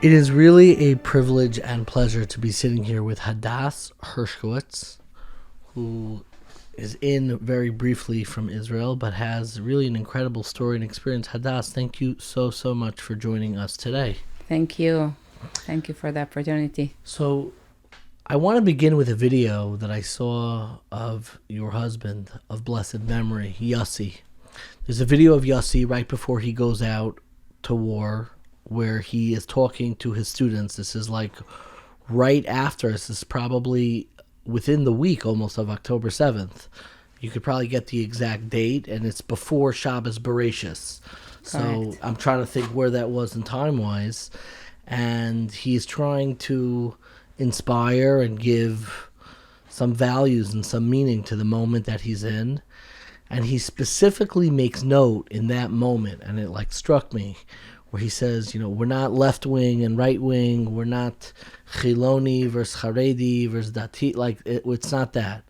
It is really a privilege and pleasure to be sitting here with Hadas Hershkovitz, who is in very briefly from Israel, but has really an incredible story and experience. Hadas, thank you so much for joining us today. Thank you. Thank you for the opportunity. So I want to begin with a video that I saw of your husband of blessed memory, Yossi. There's a video of Yossi right before he goes out to war, where he is talking to his students. This is like right after, this is probably within the week almost of October 7th. You could probably get the exact date, and it's before Shabbos Bereshis. So Correct. I'm trying to think where that was in time-wise. And he's trying to inspire and give some values and some meaning to the moment that he's in. And he specifically makes note in that moment, and it like struck me, where he says, we're not left wing and right wing, we're not Chiloni versus Haredi versus Dati, it's not that.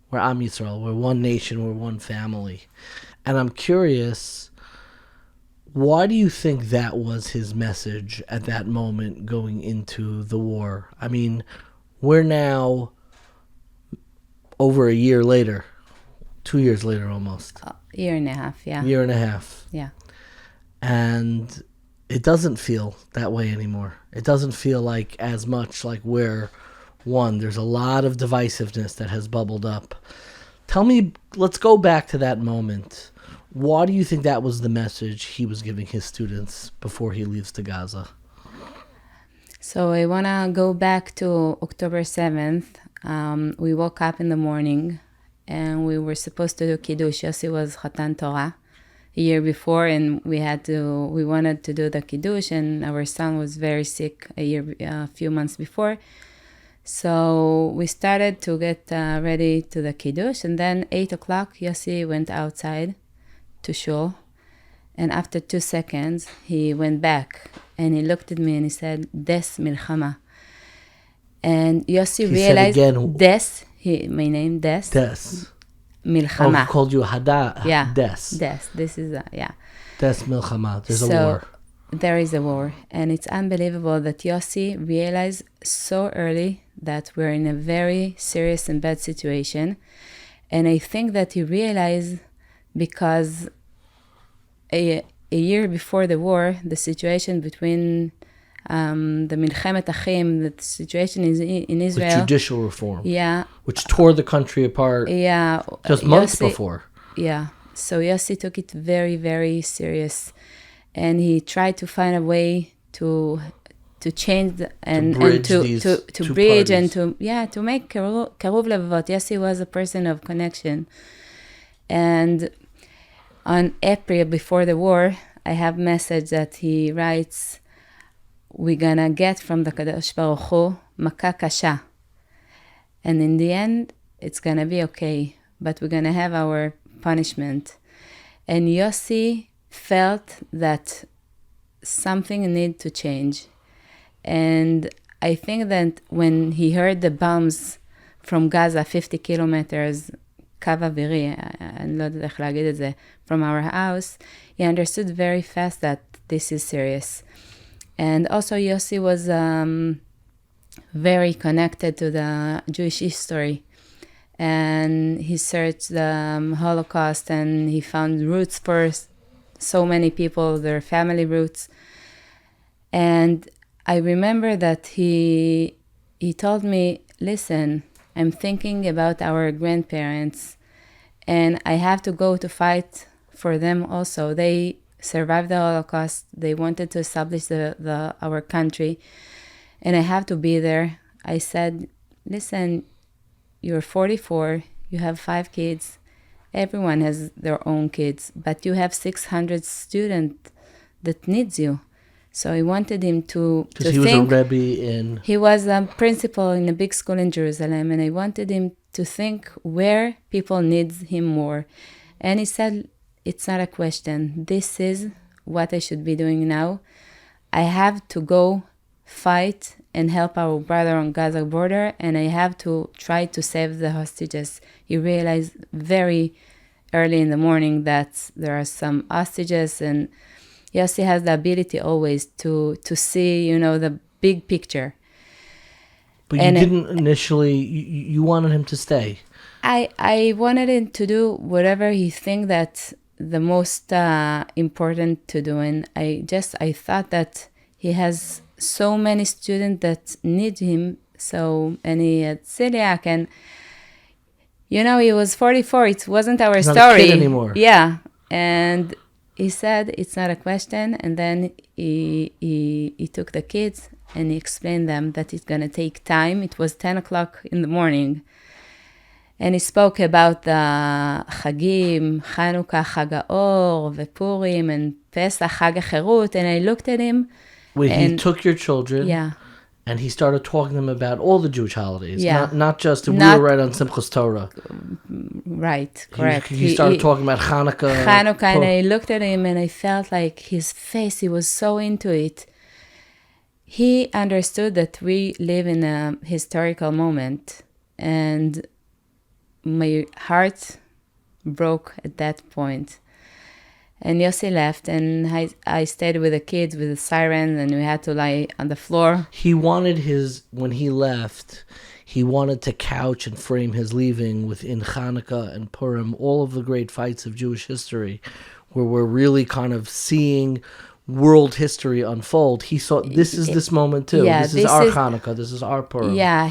We're Am Yisrael, we're one nation, we're one family. And I'm curious, why do you think that was his message at that moment going into the war? I mean, we're now over a year later, 2 years later almost. Year and a half, yeah. Year and a half. Yeah. And it doesn't feel that way anymore. It doesn't feel like as much like we're one. There's a lot of divisiveness that has bubbled up. Tell me, let's go back to that moment. Why do you think that was the message he was giving his students before he leaves to Gaza? So I want to go back to October 7th. We woke up in the morning and we were supposed to do Kiddush. Yossi was Chatan Torah a year before, and we wanted to do the Kiddush, and our son was very sick a few months before. So we started to get ready to the Kiddush, and then 8 o'clock, Yossi went outside to shul, and after 2 seconds, he went back, and he looked at me and he said, Des Milchama. And Yossi realized, my name, Des. Milchama. Oh, he called you Hada. Yeah. Des. This is Des Milchama. There's a war. There is a war. And it's unbelievable that Yossi realized so early that we're in a very serious and bad situation. And I think that he realized because a year before the war, the situation between the Milchemet Achim, the situation in Israel. With judicial reform. Yeah. Which tore the country apart. Yeah. Just months before. Yeah. So Yossi took it very, very serious. And he tried to find a way to change and to bridge and to make Karuv Levavot. Yossi was a person of connection. And on April before the war, I have a message that he writes, we're gonna get from the Kadosh Baruch Hu Maka Kasha. And in the end, it's gonna be okay, but we're gonna have our punishment. And Yossi felt that something needed to change. And I think that when he heard the bombs from Gaza, 50 kilometers, קו אווירי, אני לא יודעת איך להגיד את זה, from our house, he understood very fast that this is serious. And also Yossi was very connected to the Jewish history. And he searched the Holocaust and he found roots for so many people, their family roots. And I remember that he told me, listen, I'm thinking about our grandparents and I have to go to fight for them also. They survived the Holocaust. They wanted to establish our country and I have to be there. I said, listen, you're 44, you have 5 kids. Everyone has their own kids, but you have 600 students that needs you. So I wanted him to think. Because he was a Rebbe in... He was a principal in a big school in Jerusalem, and I wanted him to think where people need him more. And he said, it's not a question. This is what I should be doing now. I have to go fight and help our brother on Gaza border, and I have to try to save the hostages. He realized very early in the morning that there are some hostages, and Yossi has the ability always to see, the big picture. But you didn't initially, you wanted him to stay. I wanted him to do whatever he think that the most important to do. And I thought that he has so many students that need him. So, and he had celiac, and he was 44. It wasn't our story. Not a kid anymore. Yeah. And he said it's not a question. And then he took the kids and he explained them that it's going to take time. It was 10 o'clock in the morning. And he spoke about the Chagim, Chanukah, Chag HaOr, Purim, and Pesach, Chag HaCherut. And I looked at him. Wait, he took your children. Yeah. And he started talking to them about all the Jewish holidays. Yeah. Not just, we were right on Simchas Torah. Right, correct. He started talking about Hanukkah. And I looked at him and I felt like his face, he was so into it. He understood that we live in a historical moment. And my heart broke at that point. And Yosi left, and I stayed with the kids with the siren, and we had to lie on the floor. He wanted when he left, he wanted to couch and frame his leaving within Hanukkah and Purim, all of the great fights of Jewish history, where we're really kind of seeing world history unfold. He saw, this moment too. Yeah, this is our Hanukkah, this is our Purim. Yeah,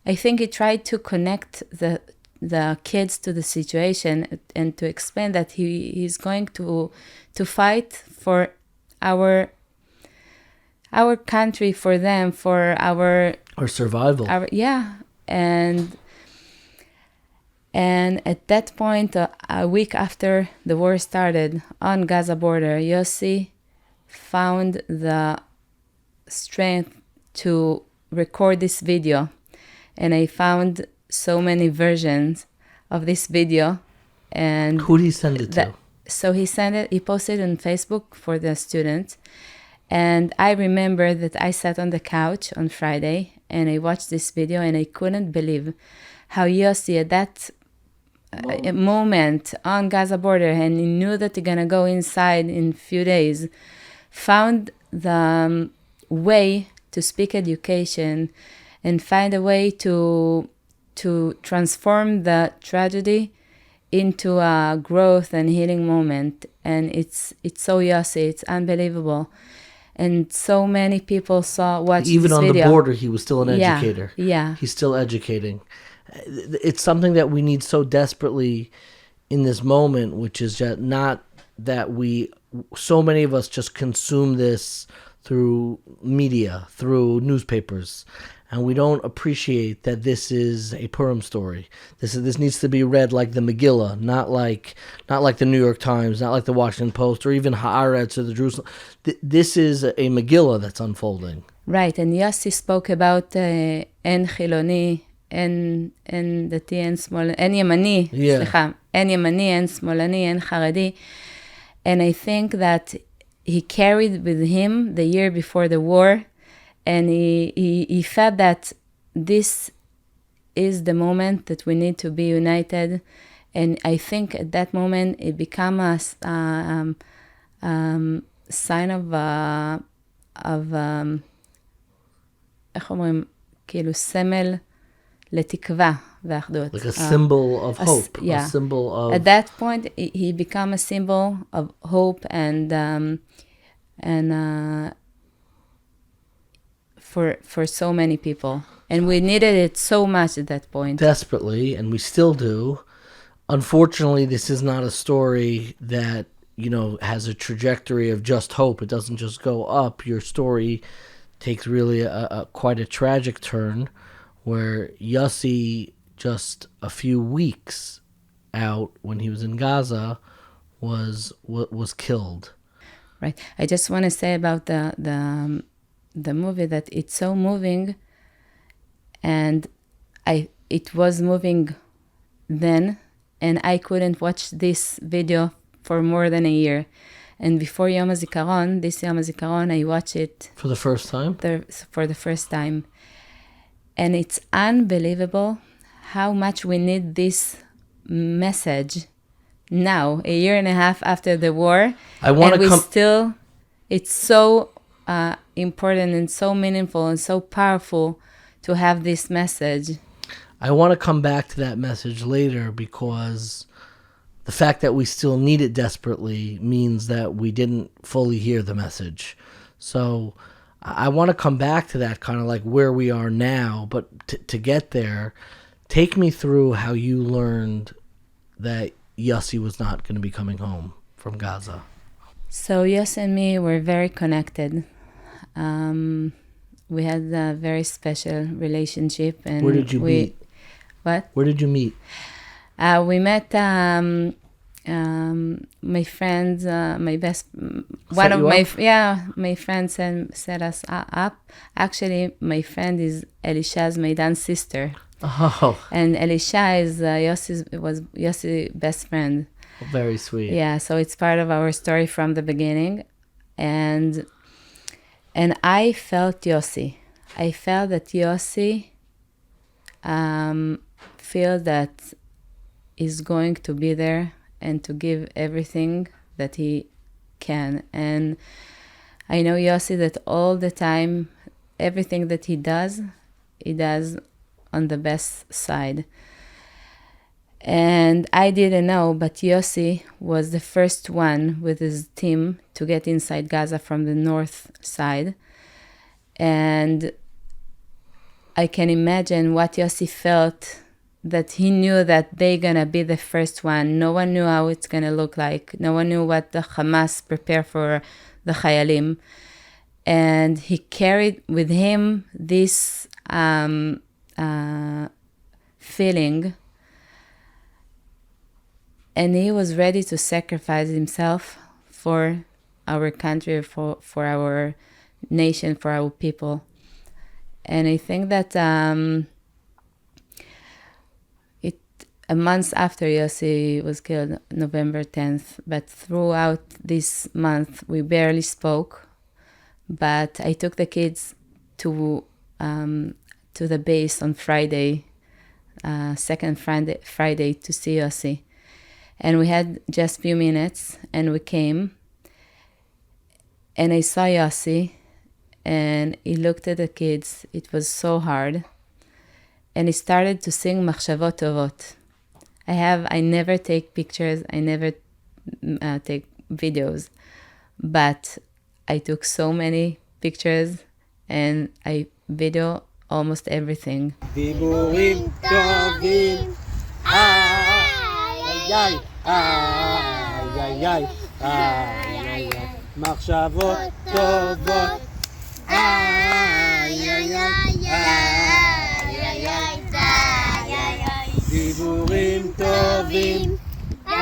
I think he tried to connect the kids to the situation and to explain that he's going to fight for our country, for them, for our survival. And at that point, a week after the war started on Gaza border, Yossi found the strength to record this video. And I found so many versions of this video. And who did he send it to? So he posted it on Facebook for the students. And I remember that I sat on the couch on Friday and I watched this video and I couldn't believe how Yossi at that moment on Gaza border, and he knew that they're going to go inside in a few days, found the way to speak education and find a way to transform the tragedy into a growth and healing moment. And it's so Yossi, it's unbelievable. And so many people watched even this on video. The border, he was still an educator. Yeah. He's still educating. It's something that we need so desperately in this moment, which is just not that so many of us just consume this through media, through newspapers, and we don't appreciate that this is a Purim story. This needs to be read like the Megillah, not like the New York Times, not like the Washington Post, or even Haaretz or the Jerusalem. This is a Megillah that's unfolding. Right, and Yossi spoke about en Chiloni, en Dati, en Smolani, en Yemani, en Yemani, en Smolani, en Haredi. And I think that he carried with him the year before the war, and he felt that this is the moment that we need to be united. And I think at that moment it became a sign of איך אומרים, כאילו סמל לתקווה ואחדות. Like a symbol of hope. Yeah. A symbol of... At that point, he became a symbol of hope and for so many people. And we needed it so much at that point. Desperately, and we still do. Unfortunately, this is not a story that, has a trajectory of just hope. It doesn't just go up. Your story takes really quite a tragic turn, where Yossi, just a few weeks out when he was in Gaza, was killed. Right. I just want to say about the movie that it's so moving, and it was moving then, and I couldn't watch this video for more than a year. And before Yom HaZikaron, this Yom HaZikaron, I watched it for the first time. For the first time, and it's unbelievable how much we need this message now, a year and a half after the war. Still, it's so important and so meaningful and so powerful to have this message. I want to come back to that message later, because the fact that we still need it desperately means that we didn't fully hear the message. So I want to come back to that, kind of like where we are now. But to get there, take me through how you learned that Yossi was not going to be coming home from Gaza. So Yossi and me were very connected. We had a very special relationship. And where did you meet? What? Where did you meet? We met my friends, my best, one of my, my friends set us up. Actually, my friend is Elisha's Maidan's sister. Oh. And Elisha is Yossi's best friend. Very sweet. Yeah, so it's part of our story from the beginning. And I felt Yossi. I felt that Yossi feel that he's going to be there and to give everything that he can. And I know Yossi that all the time, everything that he does on the best side. And I didn't know, but Yossi was the first one with his team to get inside Gaza from the north side. And I can imagine what Yossi felt, that he knew that they're going to be the first one. No one knew how it's going to look like. No one knew what the Hamas prepared for the Chayalim. And he carried with him this feeling. And he was ready to sacrifice himself for our country, for our nation, for our people. And I think that a month after Yossi was killed, November 10th, but throughout this month, we barely spoke. But I took the kids to the base on Friday, second Friday, to see Yossi. And we had just a few minutes, and we came. And I saw Yossi, and he looked at the kids. It was so hard. And he started to sing Machshavot Tovot. I never take pictures. I never take videos. But I took so many pictures, and I video almost everything. Diburim tovim, ay, ay, ay, ay, ay, ay, מחשבות טובות, ay, ay, ay, ay, ay, ay, דיבורים טובים, ay,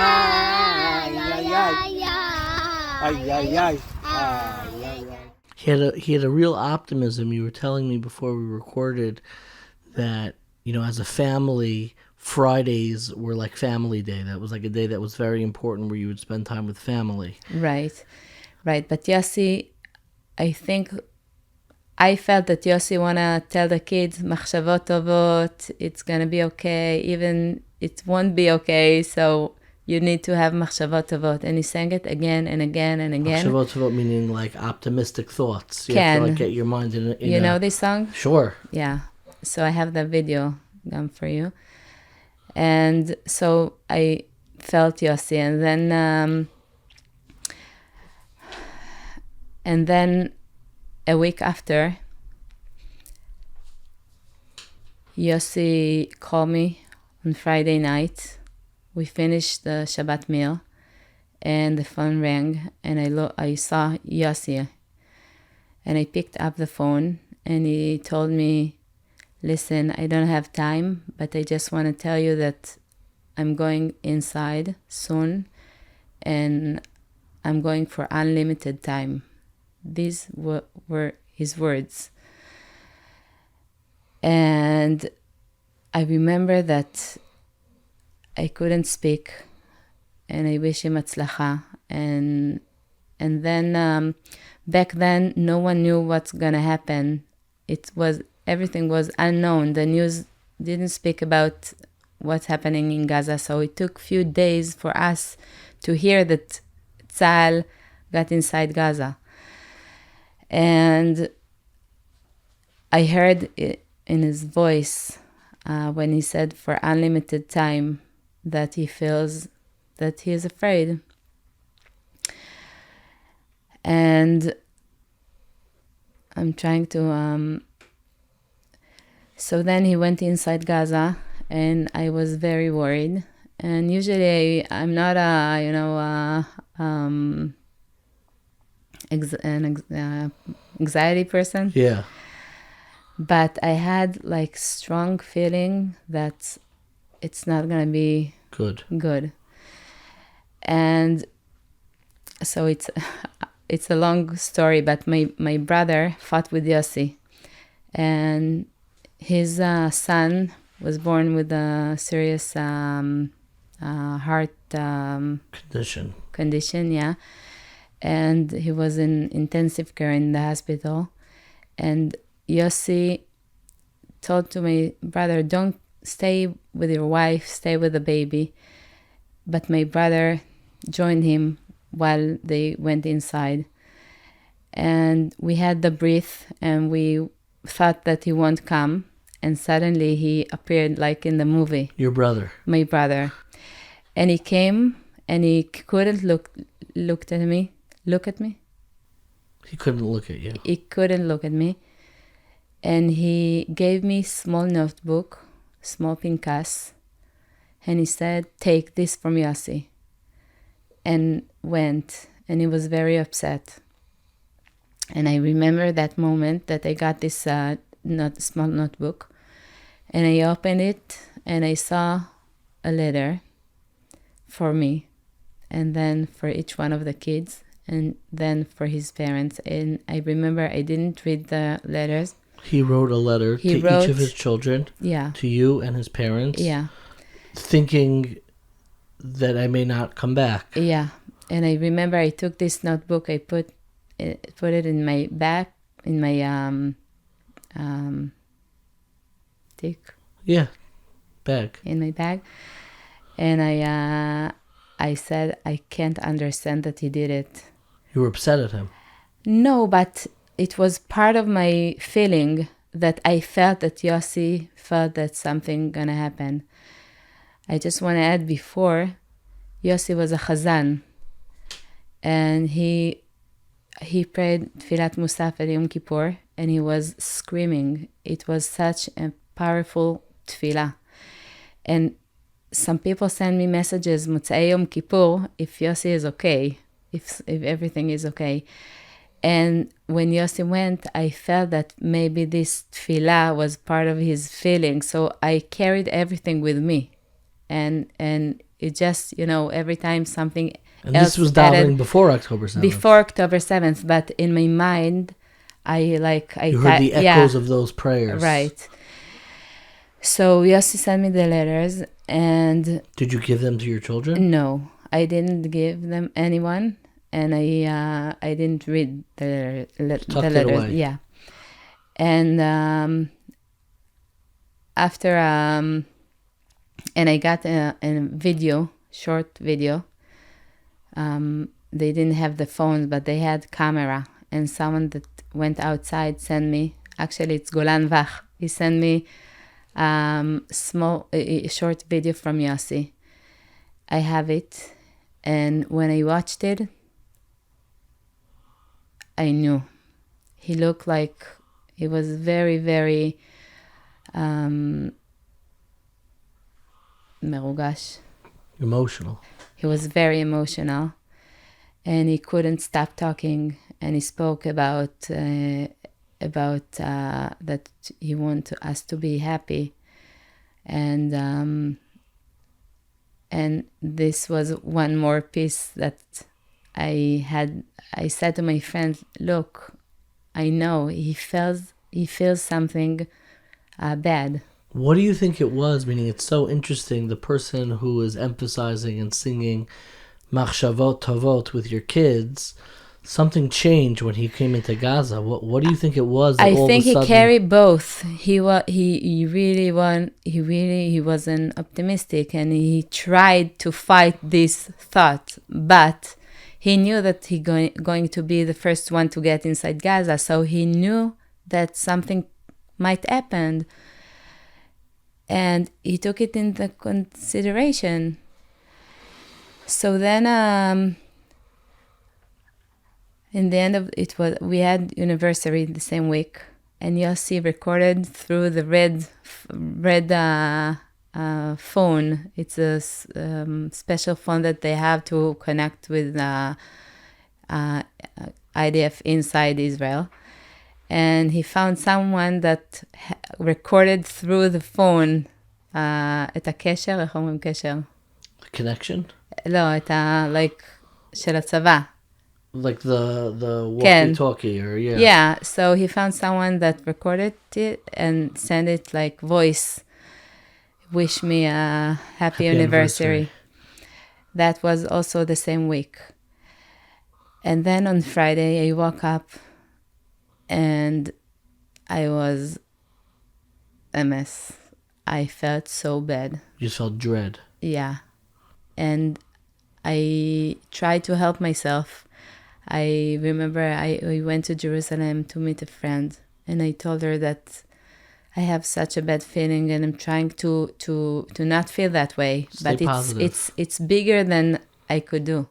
ay, ay, ay, ay, ay. He had a real optimism. You were telling me before we recorded that, as a family, Fridays were like family day. That was like a day that was very important, where you would spend time with family. Right. But Yossi, I think I felt that Yossi wanna tell the kids, Machshavot Tovot, it's gonna be okay, even it won't be okay, so you need to have Machshavot Tovot. And he sang it again and again and again. Machshavot Tovot meaning like optimistic thoughts. You have to like get your mind in you know this song? Sure. Yeah. So I have that video done for you. And so I felt Yossi, and then a week after, Yossi called me on Friday night. We finished the Shabbat meal, and the phone rang, and I saw Yossi, and I picked up the phone, and he told me, listen, I don't have time, but I just want to tell you that I'm going inside soon, and I'm going for unlimited time. These were his words. And I remember that I couldn't speak, and I wish him atzlacha. And then back then, no one knew what's gonna happen. Everything was unknown. The news didn't speak about what's happening in Gaza. So it took few days for us to hear that Tzal got inside Gaza. And I heard it in his voice when he said for unlimited time that he feels that he is afraid. And I'm trying to... So then he went inside Gaza, and I was very worried. And usually I'm not an anxiety person. Yeah. But I had like strong feeling that it's not going to be good. And so it's a long story, but my brother fought with Yossi, and his son was born with a serious heart condition, yeah. And he was in intensive care in the hospital. And Yossi told to my brother, don't stay with your wife, stay with the baby. But my brother joined him while they went inside. And we had the breath, and we thought that he won't come. And suddenly he appeared like in the movie. Your brother? My brother. And he came, and he couldn't look at me. He couldn't look at you. He couldn't look at me. And he gave me small notebook, small pinkas. And he said, take this from Yossi. And went. And he was very upset. And I remember that moment that I got this small notebook. And I opened it, and I saw a letter for me. And then for each one of the kids. And then for his parents. And I remember I didn't read the letters. He wrote a letter to each of his children. Yeah. To you and his parents. Yeah. Thinking that I may not come back. Yeah. And I remember I took this notebook, I put it in my bag, in my bag. In my bag. And I said, I can't understand that he did it. You were upset at him? No, but it was part of my feeling that I felt that Yossi felt that something gonna happen. I just want to add, before, Yossi was a chazan, and he prayed Tfilat Musaf at Yom Kippur, and he was screaming. It was such a powerful tefillah. And some people send me messages, Motzei Yom Kippur, if Yossi is okay, if everything is okay. And when Yossi went, I felt that maybe this tefillah was part of his feeling. So I carried everything with me. And it just, every time something and else this was davening before October 7th. Before October 7th. But in my mind, you heard the echoes of those prayers. Right. So Yossi sent me the letters, and... Did you give them to your children? No, I didn't give them anyone. And I didn't read the letters. Tucked it away. Yeah. And after... and I got a video, short video. They didn't have the phones, but they had camera. And someone that went outside sent me... Actually, it's Golan Vach. He sent me short video from Yossi. I have it. And when I watched it, I knew. He looked like he was very, very merugash. Emotional. He was very emotional. And he couldn't stop talking. And he spoke about that he wanted us to be happy. And this was one more piece that I said to my friend, look, I know he feels something bad. What do you think it was? Meaning, it's so interesting, the person who is emphasizing and singing Machshavot Tovot with your kids, something changed when he came into Gaza. What do you think it was? I think he carried both. He really wasn't optimistic, and he tried to fight this thought, but he knew that he going to be the first one to get inside Gaza, so he knew that something might happen, and he took it into consideration. So then, in the end of it, we had anniversary the same week, and Yossi recorded through the red phone. It's a special phone that they have to connect with IDF inside Israel. And he found someone that recorded through the phone את הקשר, איך אומרים קשר? Connection? לא, like, של הצבא. Like the walkie-talkie, or yeah. Yeah, so he found someone that recorded it and sent it like voice. Wish me a happy anniversary. That was also the same week. And then on Friday, I woke up and I was a mess. I felt so bad. You felt dread. Yeah. And I tried to help myself. I remember I went to Jerusalem to meet a friend, and I told her that I have such a bad feeling, and I'm trying to not feel that way. Stay but positive. it's bigger than I could do.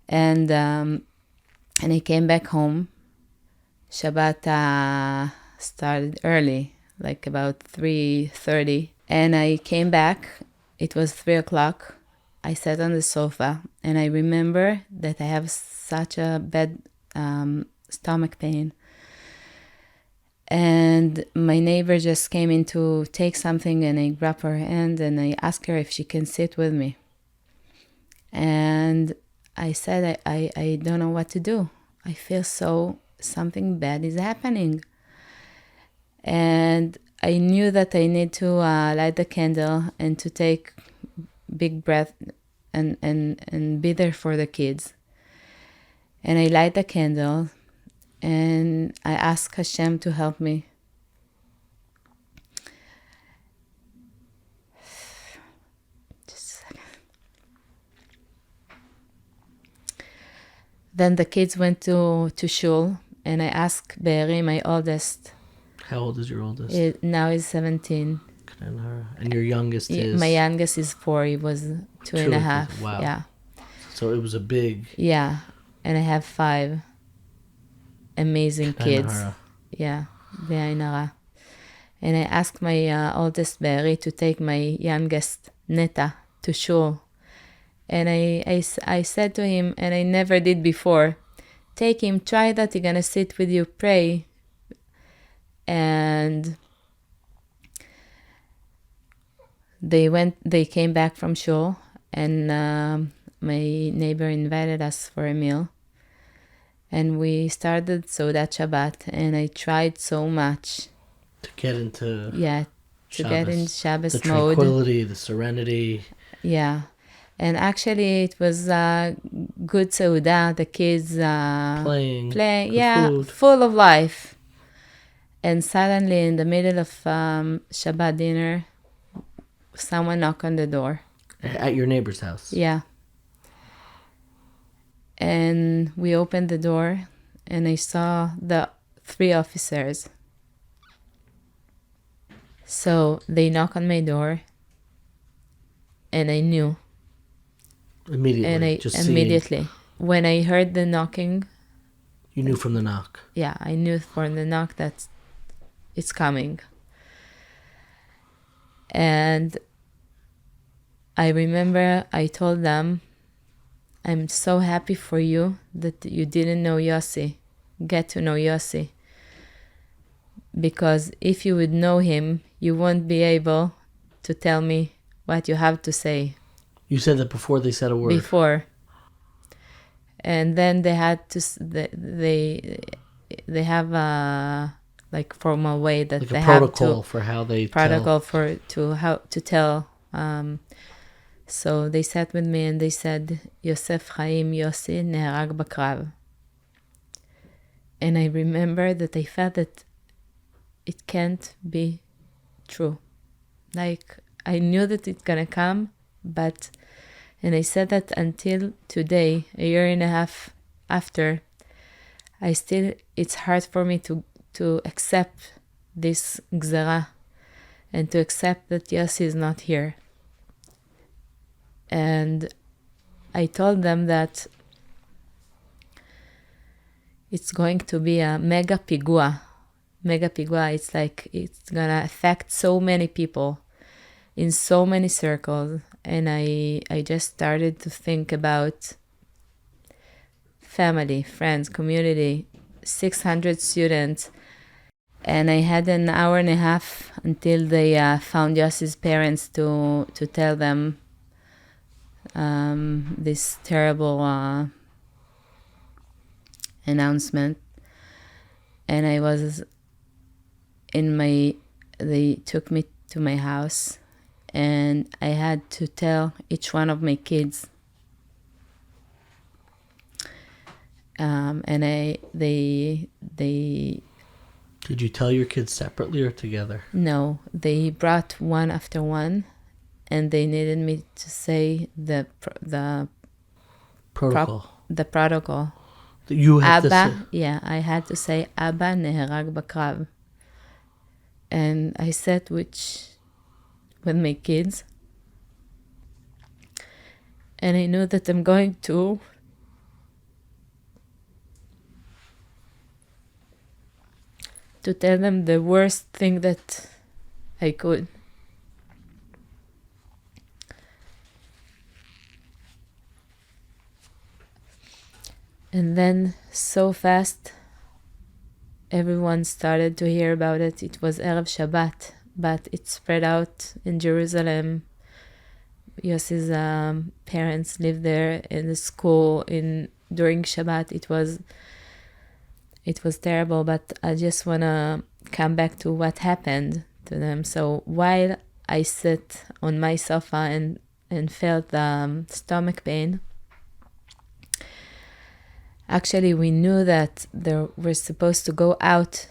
And I came back home. Shabbat started early, like about 3:30, and I came back. It was 3:00. I sat on the sofa, and I remember that I have such a bad stomach pain. And my neighbor just came in to take something, and I grabbed her hand, and I asked her if she can sit with me. And I said, I don't know what to do. I feel something bad is happening. And I knew that I need to light the candle and to take big breath and be there for the kids. And I light the candle and I ask Hashem to help me. Just a second. Then the kids went to shul, and I asked Be'eri, my oldest. How old is your oldest? Now he's 17. And your youngest is? My youngest is 4. He was 2.5. Wow. Yeah. So it was a big... Yeah. And I have 5 amazing kids. Yeah. Ve'ainara. And I asked my oldest Be'eri to take my youngest Neta to shul. And I said to him, and I never did before, take him, try that, he's going to sit with you, pray. And they came back from shul, and my neighbor invited us for a meal. And we started Seudat Shabbat, and I tried so much. To get into Shabbos, get in Shabbos the mode. The tranquility, the serenity. Yeah. And actually, it was good Seudah, the kids playing, food. Full of life. And suddenly, in the middle of Shabbat dinner, someone knocked on the door. At your neighbor's house? Yeah. And we opened the door, and I saw the 3 officers. So they knocked on my door, and I knew. Immediately. When I heard the knocking. You knew from the knock. Yeah, I knew from the knock that it's coming. And I remember I told them, I'm so happy for you that you didn't know Yossi. Get to know Yossi. Because if you would know him, you won't be able to tell me what you have to say. You said that before they said a word. Before. And then they had to, they have a like formal way that like they a have protocol for how they protocol tell. how to tell. So they sat with me and they said, Yosef Chaim Yossi neharag bakrav. And I remember that I felt that it can't be true. Like, I knew that it's gonna come, and I said that until today, a year and a half after, it's hard for me to accept this gzera and to accept that Yossi is not here. And I told them that it's going to be a mega pigua. It's like it's gonna affect so many people in so many circles. And I just started to think about family, friends, community, 600 students. And I had an hour and a half until they found Yossi's parents to tell them this terrible announcement. And I was they took me to my house, and I had to tell each one of my kids. And they Did you tell your kids separately or together? No, they brought one after one, and they needed me to say the protocol. You have Abba, to say. yeah, I had to say Abba neherag b'krav. And I said with my kids, and I knew that I'm going to tell them the worst thing that I could. And then so fast, everyone started to hear about it. It was Erev Shabbat, but it spread out in Jerusalem. Yossi's parents lived there in the school during Shabbat. It was terrible, but I just want to come back to what happened to them. So while I sat on my sofa and felt the stomach pain, actually we knew that we're supposed to go out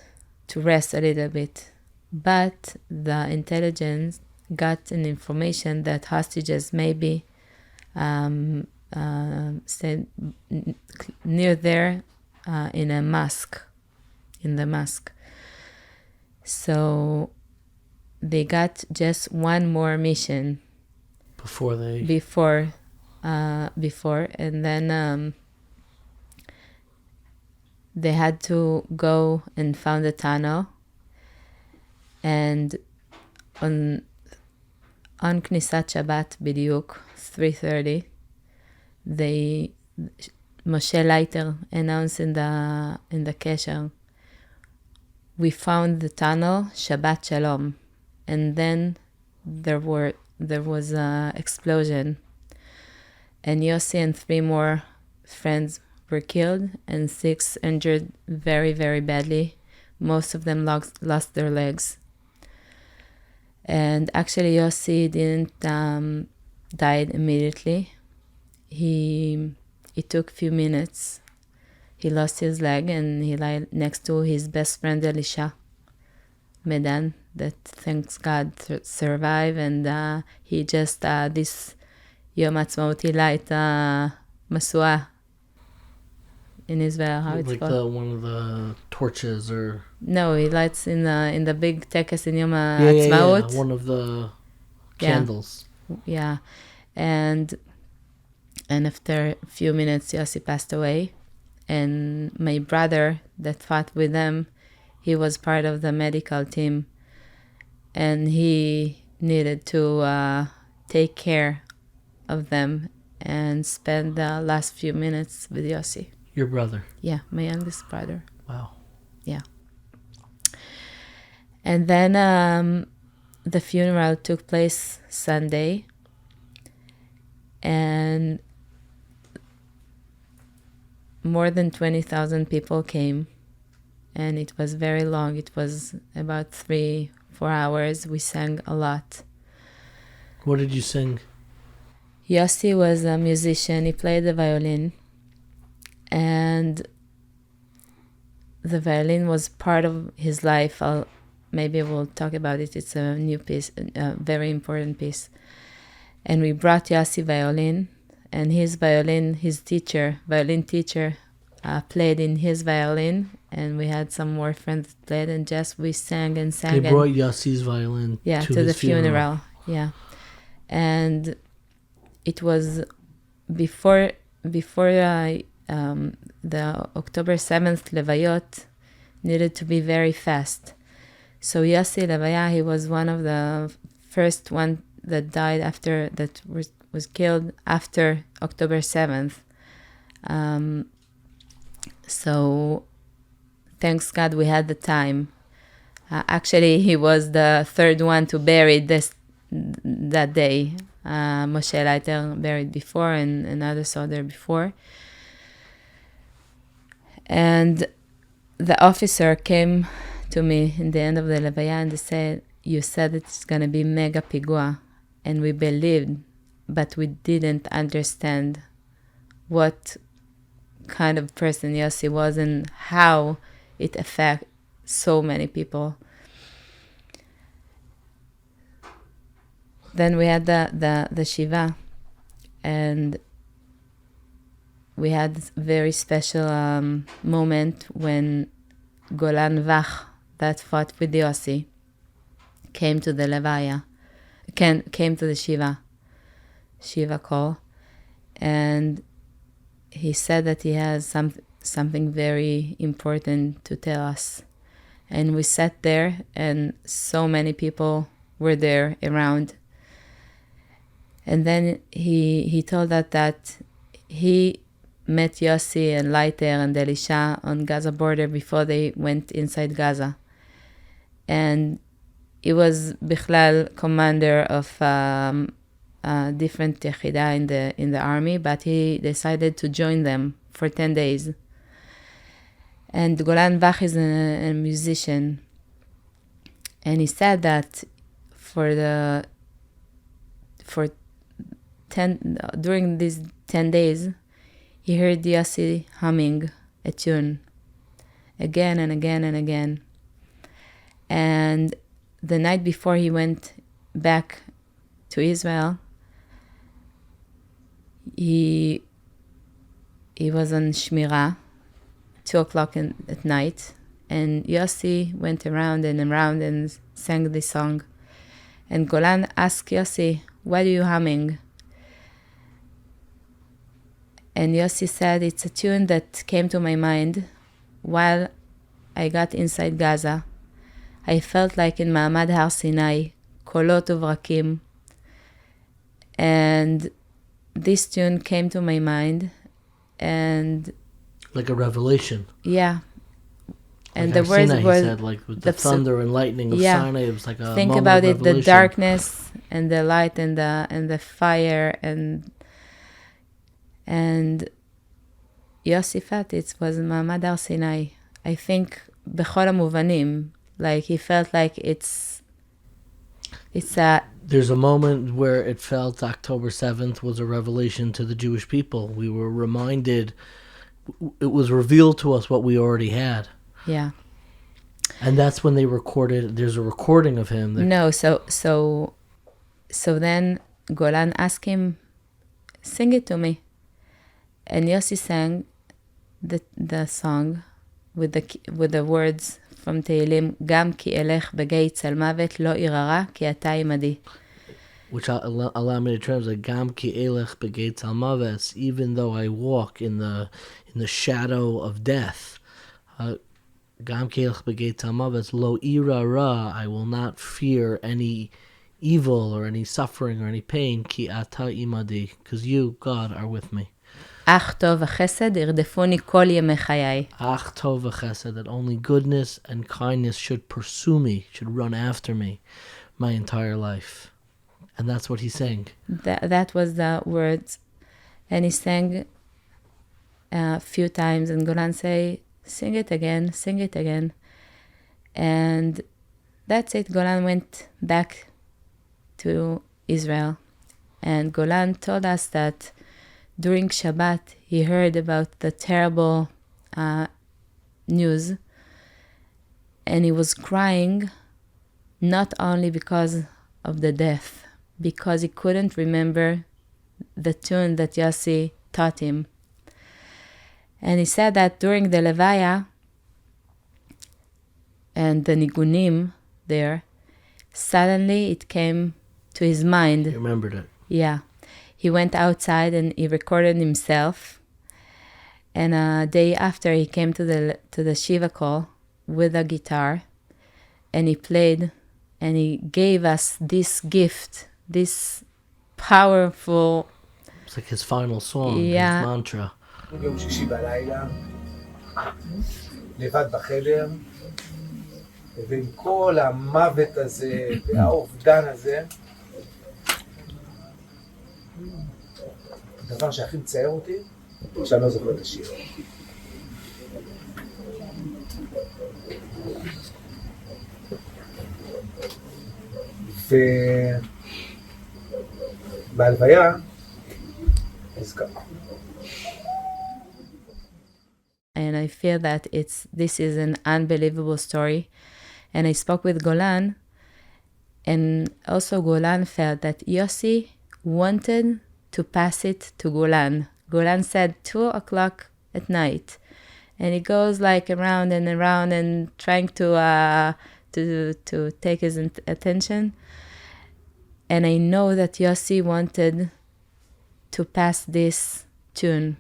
to rest a little bit, but the intelligence got an information that hostages may be stayed near there in the mosque. So they got just one more mission before, and then they had to go and found a tunnel, and on Knisat Shabbat b'diuk 3:30, Moshe Leiter announced in the Kesher, we found the tunnel, Shabbat Shalom. And then there was an explosion, and Yossi and 3 more friends were killed and 6 injured very, very badly. Most of them lost their legs. And actually Yossi didn't died immediately. It took a few minutes. He lost his leg, and he lay next to his best friend Elisha Medan, that thanks God survived. And he just this Yom Ha'atzmaut he light Masua in Israel. How it's called? One of the torches, or no, he lights in the big tekes in Yom Ha'atzmaut. One of the candles. Yeah. And after a few minutes, Yossi passed away. And my brother that fought with them, he was part of the medical team. And he needed to take care of them and spend the last few minutes with Yossi. Your brother? Yeah, my youngest brother. Wow. Yeah. And then the funeral took place Sunday. And more than 20,000 people came, and it was very long. It was about 3-4 hours. We sang a lot. What did you sing? Yossi was a musician. He played the violin, and the violin was part of his life. Maybe we'll talk about it. It's a new piece, a very important piece. And we brought Yossi violin, and his violin teacher, played in his violin, and we had some more friends that played, and just we sang and sang. They brought Yossi's violin to the his funeral. Yeah, and it was before the October 7th Levayot needed to be very fast. So Yossi Levaya, he was one of the first one that died that was killed after October 7th. So thanks God we had the time. Actually, he was the third one to bury that day. Moshe Leiter buried before, and another soldier before. And the officer came to me in the end of the Levaya and they said, "You said it's going to be mega pigua." And we believed, but we didn't understand what kind of person Yossi was and how it affects so many people. Then we had the Shiva, and we had this very special moment when Golan Vach, that fought with Yossi, came to the Levaya, came to the Shiva call, and he said that he has something very important to tell us. And we sat there, and so many people were there around. And then he told us that he met Yossi and Leiter and Elisha on Gaza border before they went inside Gaza. And he was Bichlal commander of a different yechida in the army, but he decided to join them for 10 days. And Golan Vach is a musician. And he said that during these 10 days, he heard Yossi humming a tune again and again and again. And the night before he went back to Israel, he was on Shmira, 2:00 at night, and Yossi went around and sang this song. And Golan asked Yossi, "What are you humming?" And Yossi said, "It's a tune that came to my mind while I got inside Gaza. I felt like in Ma'amad Har Sinai, kolot uvrakim. And this tune came to my mind, and..." Like a revelation. Yeah. And the words were... He said, like with the thunder and lightning of Sinai, it was like a think about it, the darkness and the light and the fire and Yossi felt it was Ma'amad Har Sinai. I think bechol hamuvanim, like he felt like it's a... There's a moment where it felt October 7th was a revelation to the Jewish people. We were reminded, it was revealed to us what we already had. Yeah. And that's when they recorded, there's a recording of him. No, so then Golan asked him, "Sing it to me." And Yossi sang the song with the words from Tehillim, "Gam ki elech begei tzal mavet lo irara ki ata imadi." Which allow me to translate, "Gam ki elech begei tzal mavet," even though I walk in the shadow of death. Gam ki elech begei tzal mavet lo irara, I will not fear any evil or any suffering or any pain, ki ata imadi, because you, God, are with me. Ach tov v'chesed irdefuni kol yemei chayai. Ach tov v'chesed, that only goodness and kindness should pursue me, should run after me my entire life. And that's what he sang. That was the words. And he sang a few times, and Golan say, "Sing it again, sing it again." And that's it. Golan went back to Israel. And Golan told us that during Shabbat, he heard about the terrible news And he was crying not only because of the death, because he couldn't remember the tune that Yossi taught him. And he said that during the Levaya and the Nigunim there, suddenly it came to his mind. He remembered it. Yeah. He went outside and he recorded himself. And a day after, he came to the Shiva call with a guitar, and he played, and he gave us this gift, this powerful. It's like his final song, yeah. his mantra. יום שישי בלילה, לבד בחדר, ועם כל המוות הזה והאובדן הזה, הדבר שהכי מצייר אותי, שאני לא זוכר את השיר. ובהלוויה, נזכר. And I feel that this is an unbelievable story. And I spoke with Golan, and also Golan felt that Yossi wanted to pass it to Golan. Golan said 2:00 at night, and he goes like around and trying to take his attention. And I know that Yossi wanted to pass this tune.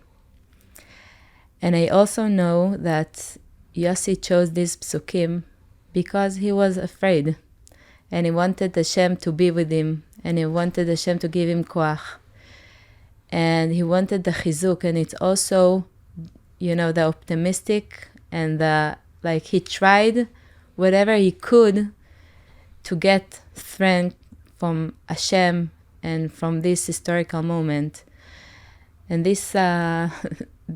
And I also know that Yossi chose these psukim because he was afraid. And he wanted Hashem to be with him. And he wanted Hashem to give him koach. And he wanted the chizuk. And it's also, the optimistic and he tried whatever he could to get strength from Hashem and from this historical moment. And this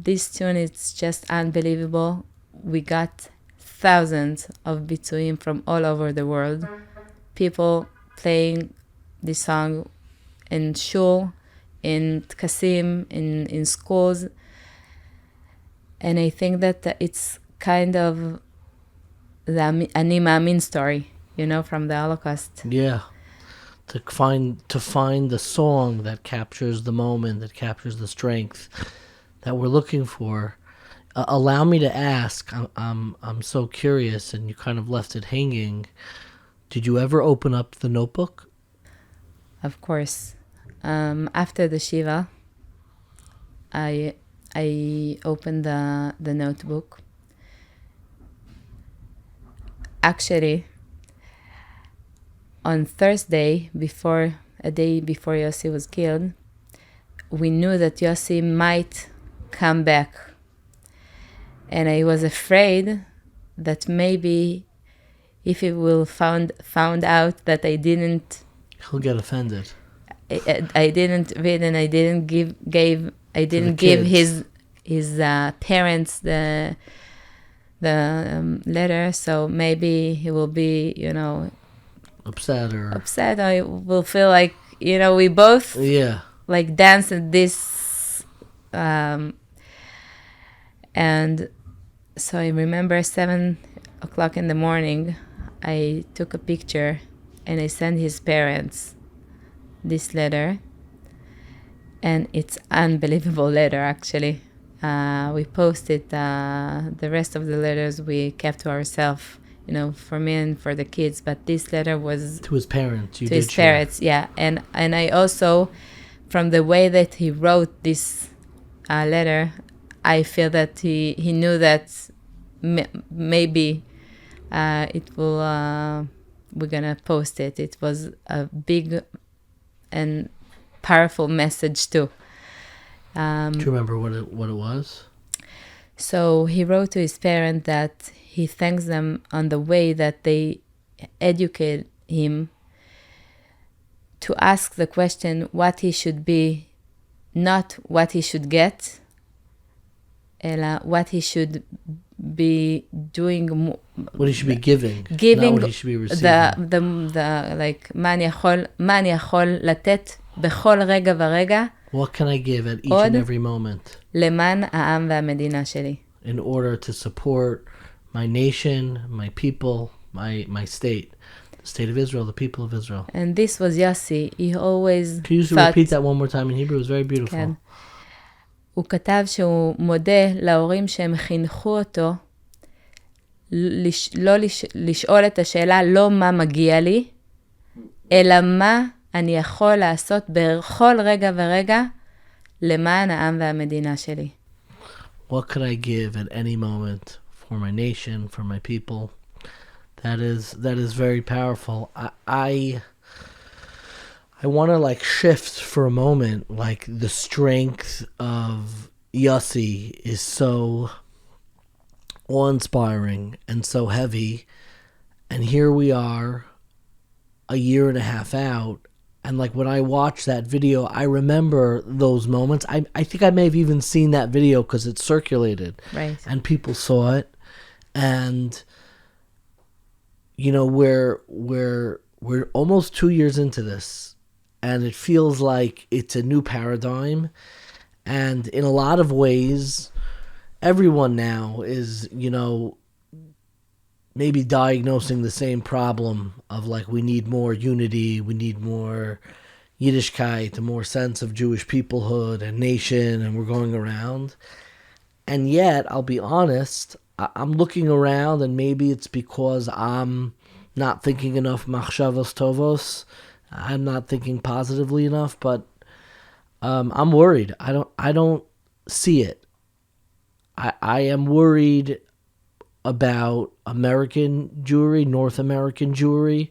this tune is just unbelievable. We got thousands of bitzuim from all over the world. People playing this song in shul, in tkasim, in schools. And I think that it's kind of the Ani Ma'amin story, from the Holocaust. Yeah. To find the song that captures the moment, that captures the strength that we're looking for. Allow me to ask, I'm so curious, and you kind of left it hanging. Did you ever open up the notebook? Of course. After the Shiva, I opened the notebook. Actually, on Thursday, a day before Yossi was killed, we knew that Yossi might come back. And I was afraid that maybe if he will found out that I didn't... He'll get offended. I didn't read, and I didn't give his parents the letter, so maybe he will be, upset. I will feel like, we both dance at this, and so I remember 7:00 in the morning, I took a picture and I sent his parents this letter, and it's unbelievable letter actually. We posted the rest of the letters we kept to ourselves, for me and for the kids, but this letter was to his parents. Yeah. And I also, from the way that he wrote this letter, I feel that he knew that maybe it will we're gonna post it. It was a big and powerful message too. Do you remember what it was? So he wrote to his parents that he thanks them on the way that they educate him to ask the question what he should be, not what he should get, what he should be doing. What he should be giving, not what he should be receiving. מה אני יכול לתת בכל רגע ורגע. What can I give at each and every moment? למען העם והמדינה שלי. In order to support my nation, my people, my state, the state of Israel, the people of Israel. And this was Yossi. He always Can you repeat that one more time in Hebrew? It was very beautiful. כן. הוא כתב שהוא מודה להורים שהם חינכו אותו לא לשאול את השאלה לא מה מגיע לי, אלא מה אני יכול לעשות בכל רגע ורגע למען העם והמדינה שלי. What could I give at any moment for my nation, for my people? That is very powerful. I want to like shift for a moment. Like the strength of Yossi is so awe-inspiring and so heavy. And here we are a year and a half out. And like when I watched that video, I remember those moments. I think I may have even seen that video because it circulated. Right. And people saw it. And you know, we're almost 2 years into this, and it feels like it's a new paradigm. And in a lot of ways, everyone now is, you know, maybe diagnosing the same problem of like, we need more unity, we need more Yiddishkeit, a more sense of Jewish peoplehood and nation, and we're going around. And yet, I'll be honest, I'm looking around, and maybe it's because I'm not thinking enough machshavos tovos. I'm not thinking positively enough, but I'm worried. I don't see it. I am worried about American Jewry, North American Jewry.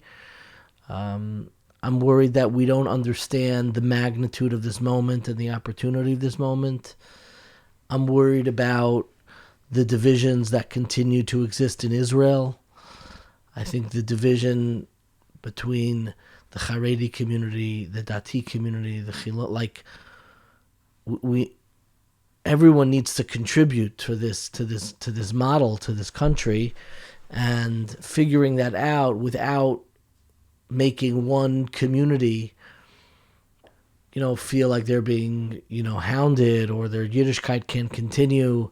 I'm worried that we don't understand the magnitude of this moment and the opportunity of this moment. I'm worried about the divisions that continue to exist in Israel. I think the division between the Haredi community, the Dati community, the Chilot, like everyone needs to contribute to this model, to this country, and figuring that out without making one community, you know, feel like they're being, you know, hounded or their Yiddishkeit can't continue.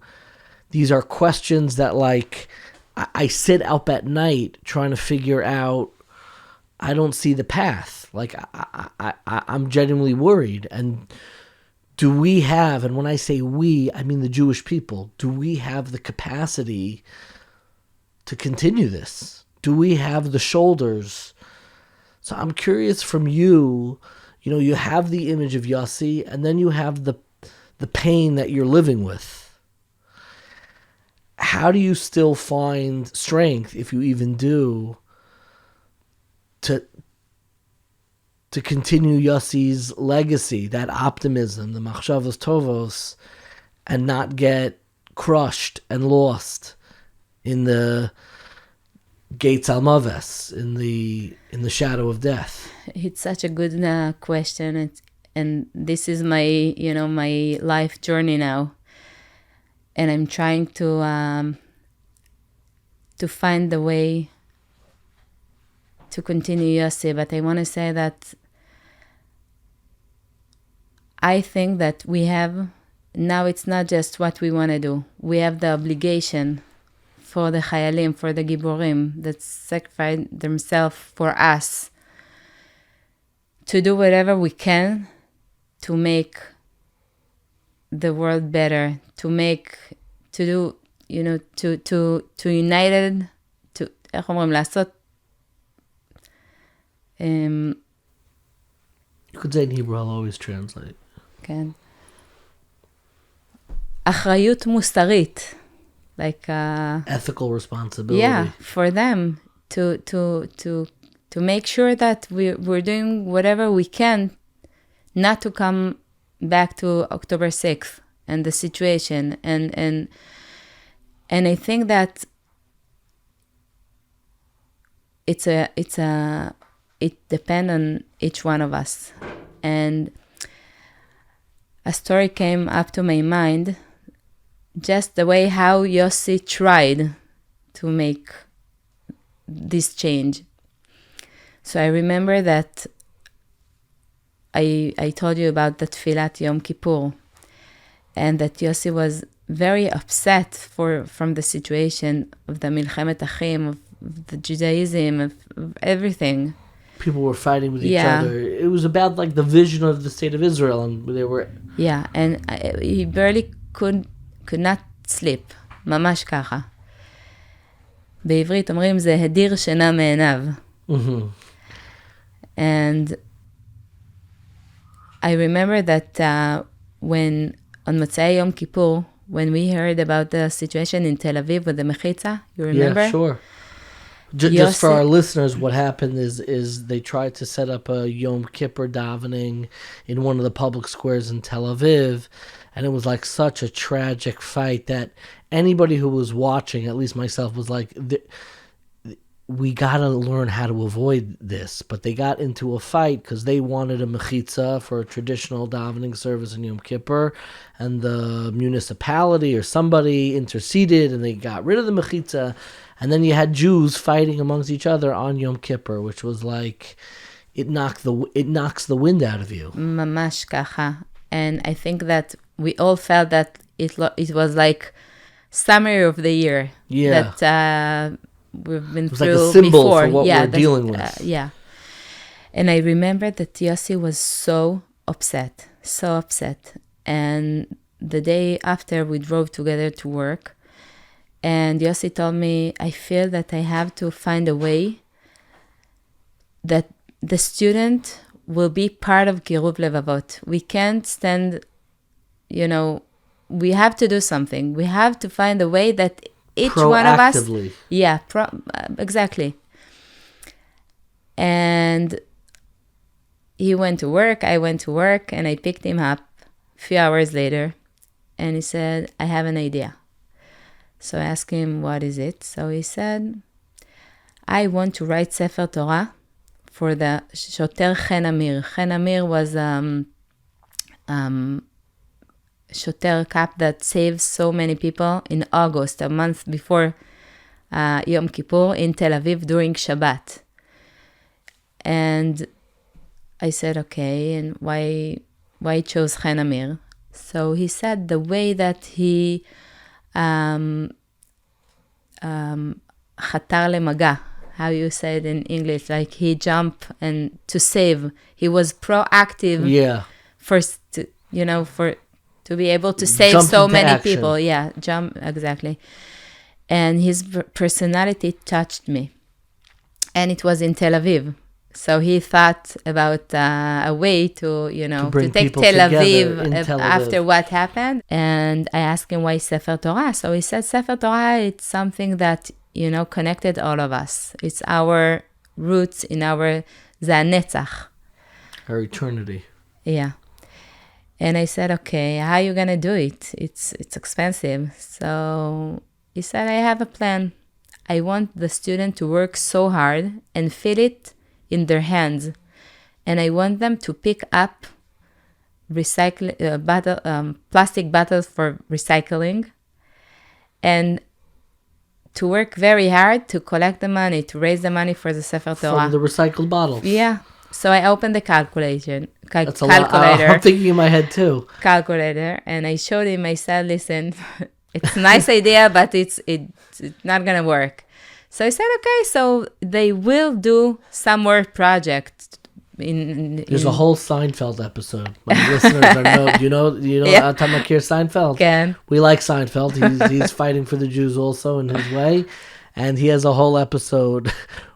These are questions that, like, I sit up at night trying to figure out. I don't see the path. Like, I'm genuinely worried. And do we have, and when I say we, I mean the Jewish people, do we have the capacity to continue this? Do we have the shoulders? So I'm curious from you, you know, you have the image of Yossi, and then you have the pain that you're living with. How do you still find strength, if you even do, to continue Yossi's legacy, that optimism, the machshavos tovos, and not get crushed and lost in the gates al-maves, in the shadow of death? It's such a good question, and this is my, you know, my life journey now. And I'm trying to find the way to continue Yossi. But I want to say that I think that we have, now it's not just what we want to do. We have the obligation for the Chayalim, for the Giborim that sacrifice themselves for us, to do whatever we can to make the world better, to do, you know, to united, to, איך אומרים, לעשות, you could say in Hebrew, I'll always translate. כן. אחריות מוסרית, like ethical responsibility. Yeah, for them to make sure that we're doing whatever we can not to come back to October 6th and the situation, and I think that it depends on each one of us. And a story came up to my mind, just the way how Yossi tried to make this change. So I remember that I told you about the Tfilat Yom Kippur, and that Yossi was very upset from the situation of the Milchemet Achim, of the Judaism, of everything. People were fighting with each other. It was about like the vision of the state of Israel, and they were. Yeah, and he barely could not sleep. ממש ככה. בעברית אומרים זה הדיר שינה מעיניו. And I remember that when on Motzei Yom Kippur, when we heard about the situation in Tel Aviv with the Mechitza, you remember? Yeah, sure. Just for our listeners, what happened is they tried to set up a Yom Kippur davening in one of the public squares in Tel Aviv, and it was like such a tragic fight that anybody who was watching, at least myself, was like, we got to learn how to avoid this. But they got into a fight because they wanted a mechitza for a traditional davening service in Yom Kippur, and the municipality or somebody interceded and they got rid of the mechitza. And then you had Jews fighting amongst each other on Yom Kippur, which was like, it knocks the wind out of you. ממש ככה. And I think that we all felt that it was like summer of the year. Yeah. That we've been through before. It was like a symbol before. for what we're dealing with. Yeah. And I remember that Yossi was so upset. And the day after, we drove together to work. And Yossi told me, I feel that I have to find a way that the student will be part of Kiruv Levavot. We can't stand, we have to do something. We have to find a way that each one of us... Proactively. Yeah, exactly. And he went to work, I went to work, and I picked him up a few hours later. And he said, I have an idea. So I asked him, what is it? So he said, I want to write Sefer Torah for the Shoter Chen Amir. Chen Amir was Shoter Cap that saved so many people in August, a month before Yom Kippur, in Tel Aviv during Shabbat. And I said, okay, and why chose Chen Amir? So he said the way that he... חתר למגע, how you say it in English, like he jumped and to save. He was proactive. Yeah. First, to be able to save Jump so into many action. people. Yeah, jump, exactly. And his personality touched me. And it was in Tel Aviv. So he thought about a way to take Tel Aviv after what happened. And I asked him why Sefer Torah. So he said, Sefer Torah, it's something that, connected all of us. It's our roots in our Zanetzach. Our eternity. Yeah. And I said, okay, how are you going to do it? It's expensive. So he said, I have a plan. I want the student to work so hard and feel it in their hands, and I want them to pick up plastic bottles for recycling, and to work very hard to collect the money, to raise the money for the Sefer Torah. From the recycled bottles. Yeah. So I opened the calculator. That's a lot. I'm thinking in my head too. Calculator, and I showed him. I said, "Listen, it's a nice idea, but it's not gonna work." So I said, okay, so they will do some more project. There's a whole Seinfeld episode. My listeners do you know Yeah. Tamakir Seinfeld? Can. We like Seinfeld. He's fighting for the Jews also in his way. And he has a whole episode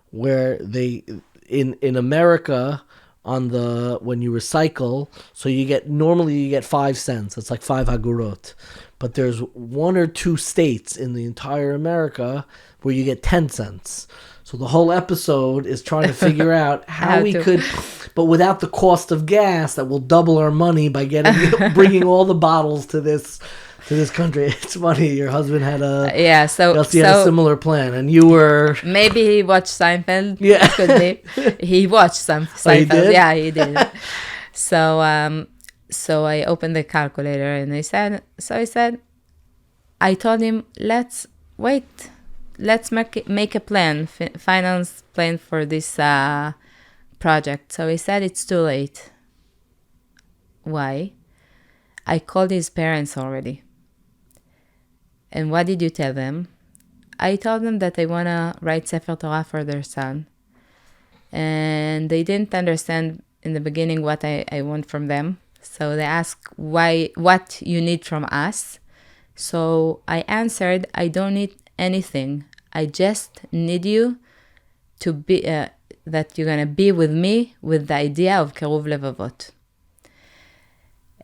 where they, in America, when you recycle, so normally you get 5 cents. It's like 5 agurot. But there's 1 or 2 states in the entire America where you get 10 cents. So the whole episode is trying to figure out how we could, but without the cost of gas, that will double our money by bringing all the bottles to this country. It's funny. Your husband had Yossi had a similar plan, and you were maybe he watched Seinfeld. Yeah, could be. He watched some Seinfeld. He did? Yeah, he did. So I opened the calculator, and I said, I told him, let's make a plan, finance plan for this project. So he said, it's too late. Why? I called his parents already. And what did you tell them? I told them that I want to write Sefer Torah for their son. And they didn't understand in the beginning what I want from them. So they asked, what you need from us? So I answered, I don't need anything. I just need you to be, that you're going to be with me with the idea of Keruv Levavot.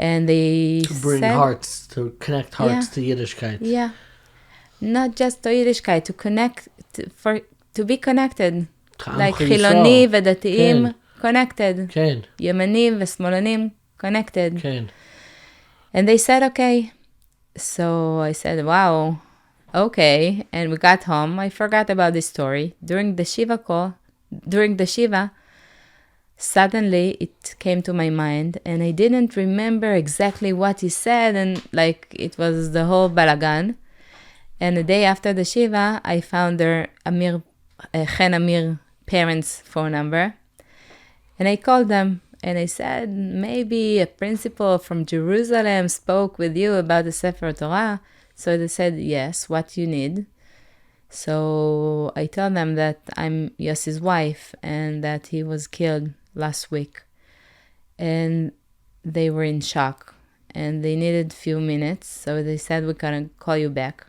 And they to bring said, hearts, to connect hearts to Yiddishkeit. Yeah. Not just to Yiddishkeit, to connect, to be connected. Like חילוני ודתיים connected. כן. ימנים ושמאלנים connected. כן. And they said, okay. So I said, wow, okay. And we got home. I forgot about this story. During the Shiva, suddenly it came to my mind, and I didn't remember exactly what he said, and like it was the whole balagan. And the day after the Shiva, I found their Chen Amir parents' phone number, and I called them, and I said, maybe a principal from Jerusalem spoke with you about the Sefer Torah. So they said, yes, what you need. So I told them that I'm Yossi's wife and that he was killed last week. And they were in shock and they needed a few minutes. So they said, we're going to call you back.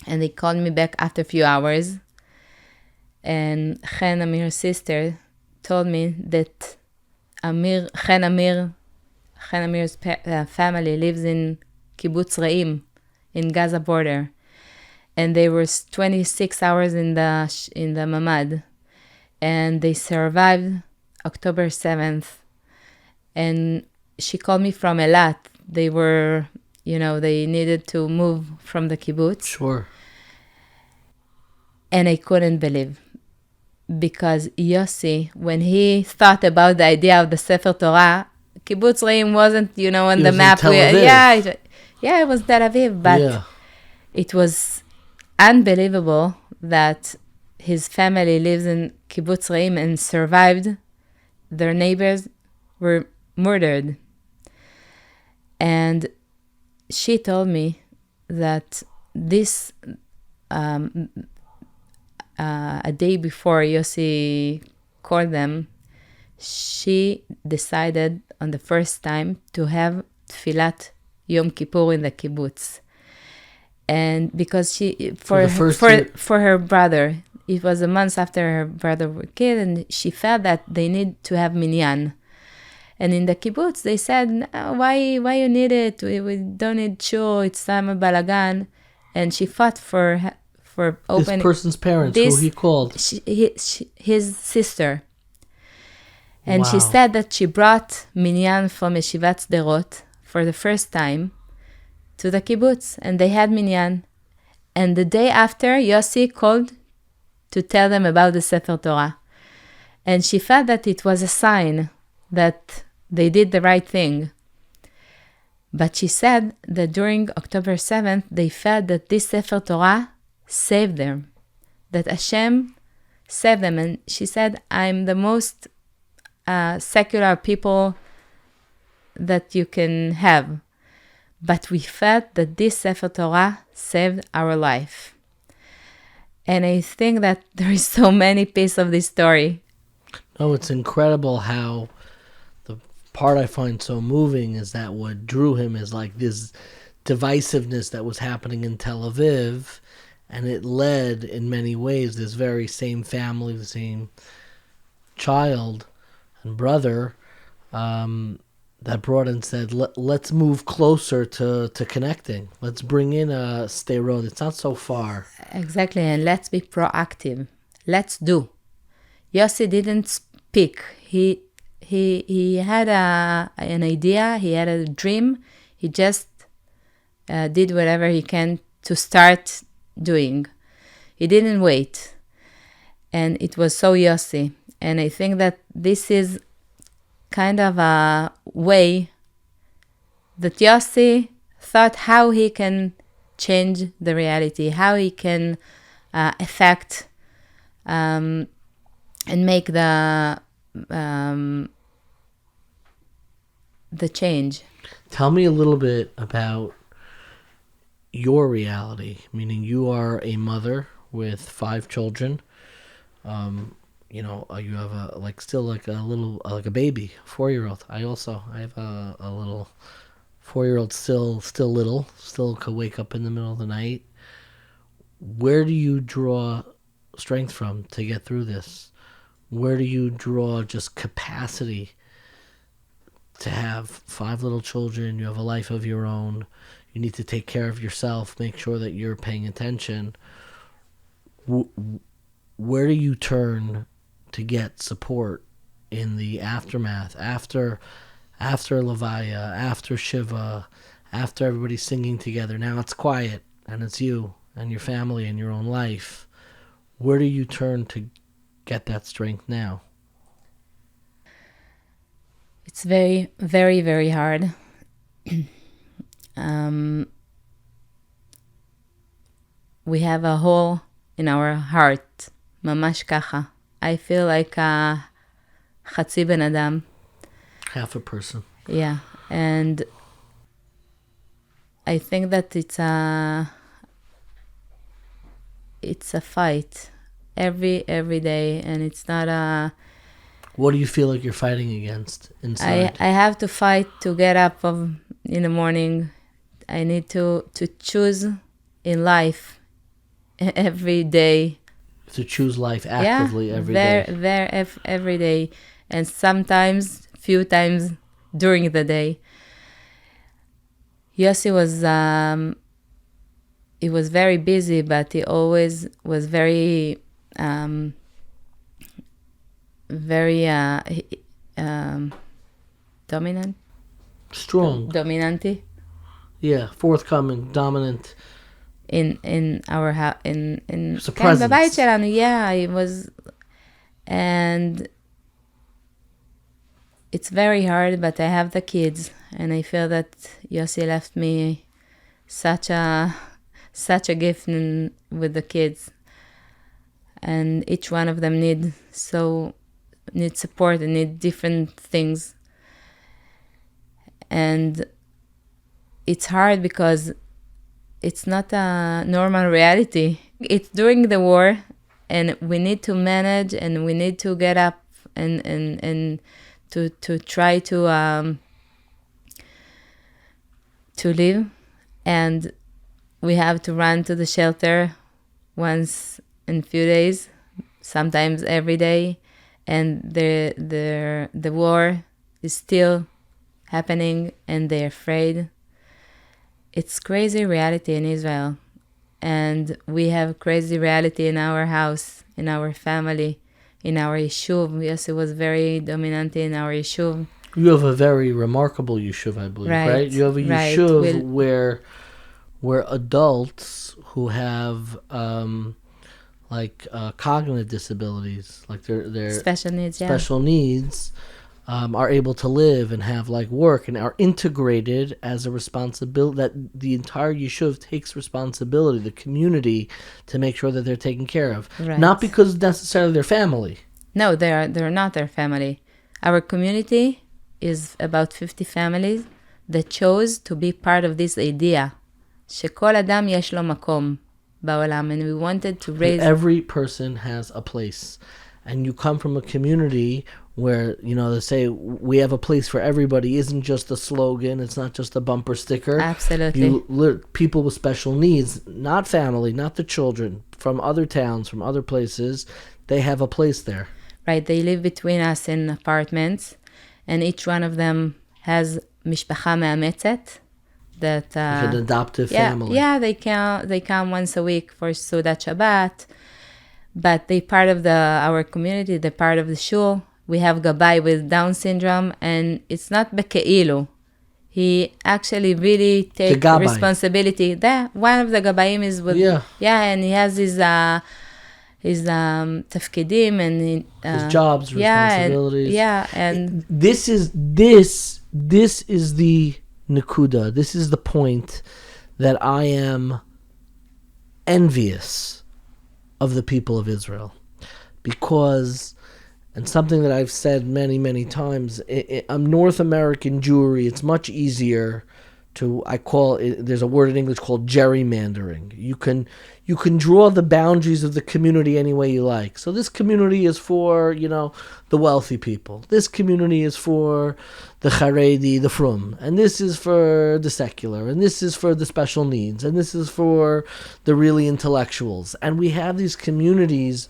And they called me back after a few hours. And Chen Amir's sister told me that Chen Amir's family lives in Kibbutz Re'im, in Gaza border. And they were 26 hours in the mamad. And they survived October 7th. And she called me from Eilat. They were, they needed to move from the kibbutz. Sure. And I couldn't believe. Because Yossi, when he thought about the idea of the Sefer Torah, Kibbutz Re'im wasn't, on the map. It was Tel Aviv. But it was unbelievable that his family lives in Kibbutz Re'im and survived. Their neighbors were murdered. And she told me that this, a day before Yossi called them, she decided on the first time to have tfilat Yom Kippur in the kibbutz. And because for her brother, it was a month after her brother was killed, and she felt that they need to have minyan. And in the kibbutz, they said, no, why you need it? We don't need shul. It's time of balagan. And she fought for opening. This person's parents, who he called. His sister. And she said that she brought minyan from Yeshivat Sderot for the first time to the kibbutz. And they had minyan. And the day after, Yossi called to tell them about the Sefer Torah. And she felt that it was a sign that they did the right thing. But she said that during October 7th, they felt that this Sefer Torah saved them, that Hashem saved them. And she said, I'm the most secular people that you can have. But we felt that this Sefer Torah saved our life. And I think that there is so many pieces of this story. No, it's incredible how the part I find so moving is that what drew him is like this divisiveness that was happening in Tel Aviv, and it led in many ways this very same family, the same child and brother, that brought and said, let's move closer to connecting. Let's bring in a stay road. It's not so far. Exactly, and let's be proactive. Let's do. Yossi didn't speak. He had an idea. He had a dream. He just did whatever he can to start doing. He didn't wait. And it was so Yossi. And I think that this is kind of a way that Yossi thought how he can change the reality, how he can affect and make the change. Tell me a little bit about your reality, meaning you are a mother with 5 children. You have a baby, 4-year-old. I have a little 4-year-old, still little, still could wake up in the middle of the night. Where do you draw strength from to get through this? Where do you draw just capacity to have 5 little children? You have a life of your own. You need to take care of yourself, make sure that you're paying attention. Where do you turn to get support in the aftermath, after Levaya, after Shiva, after everybody's singing together? Now it's quiet, and it's you and your family and your own life. Where do you turn to get that strength now? It's very, very, very hard. We have a hole in our heart, mamash kacha. I feel like a chatzi ben adam. Half a person. Yeah, and I think that it's a fight every day, and it's not a... What do you feel like you're fighting against inside? I have to fight to get up in the morning. I need to choose in life every day. To choose life actively every day. Every day, and sometimes few times during the day. Yossi he was very busy, but he always was very dominant. Strong. Dominante. Yeah, forthcoming, dominant. In our house, in presence. בבית שלנו, yeah, it was, and it's very hard, but I have the kids, and I feel that Yossi left me such a gift with the kids, and each one of them need support and need different things, and it's hard because it's not a normal reality. It's during the war, and we need to manage, and we need to get up and to try to live, and we have to run to the shelter once in a few days, sometimes every day, and the war is still happening, and they're afraid. It's crazy reality in Israel, and we have crazy reality in our house, in our family, in our yeshuv. Yossi was very dominant in our yeshuv. You have a very remarkable yeshuv, I believe, right? You have a yeshuv where adults who have cognitive disabilities, like their special needs, are able to live and have work and are integrated as a responsibility, that the entire yeshuv takes responsibility, the community, to make sure that they're taken care of. Right. Not because necessarily they're family. No, they're not their family. Our community is about 50 families that chose to be part of this idea. שכל אדם יש לו מקום בעולם, and we wanted to raise... Every person has a place. And you come from a community where, they say we have a place for everybody isn't just a slogan, it's not just a bumper sticker. Absolutely. People with special needs, not family, not the children, from other towns, from other places, they have a place there. Right, they live between us in apartments, and each one of them has משפחה מאמצת. That like an adoptive family. Yeah, they come once a week for Sudat Shabbat. But they part of our community, they're part of the shul. We have Gabai with Down syndrome, and it's not beke'ilu. He actually really takes responsibility. One of the Gabayim is with... Yeah, and he has his tafkidim and... his jobs, responsibilities. And This is the Nakuda. This is the point that I am envious of the people of Israel, because, and something that I've said many, many times, I'm North American Jewry. It's much easier I call it, there's a word in English called gerrymandering. You can draw the boundaries of the community any way you like. So this community is for, the wealthy people. This community is for the Haredi, the frum. And this is for the secular. And this is for the special needs. And this is for the really intellectuals. And we have these communities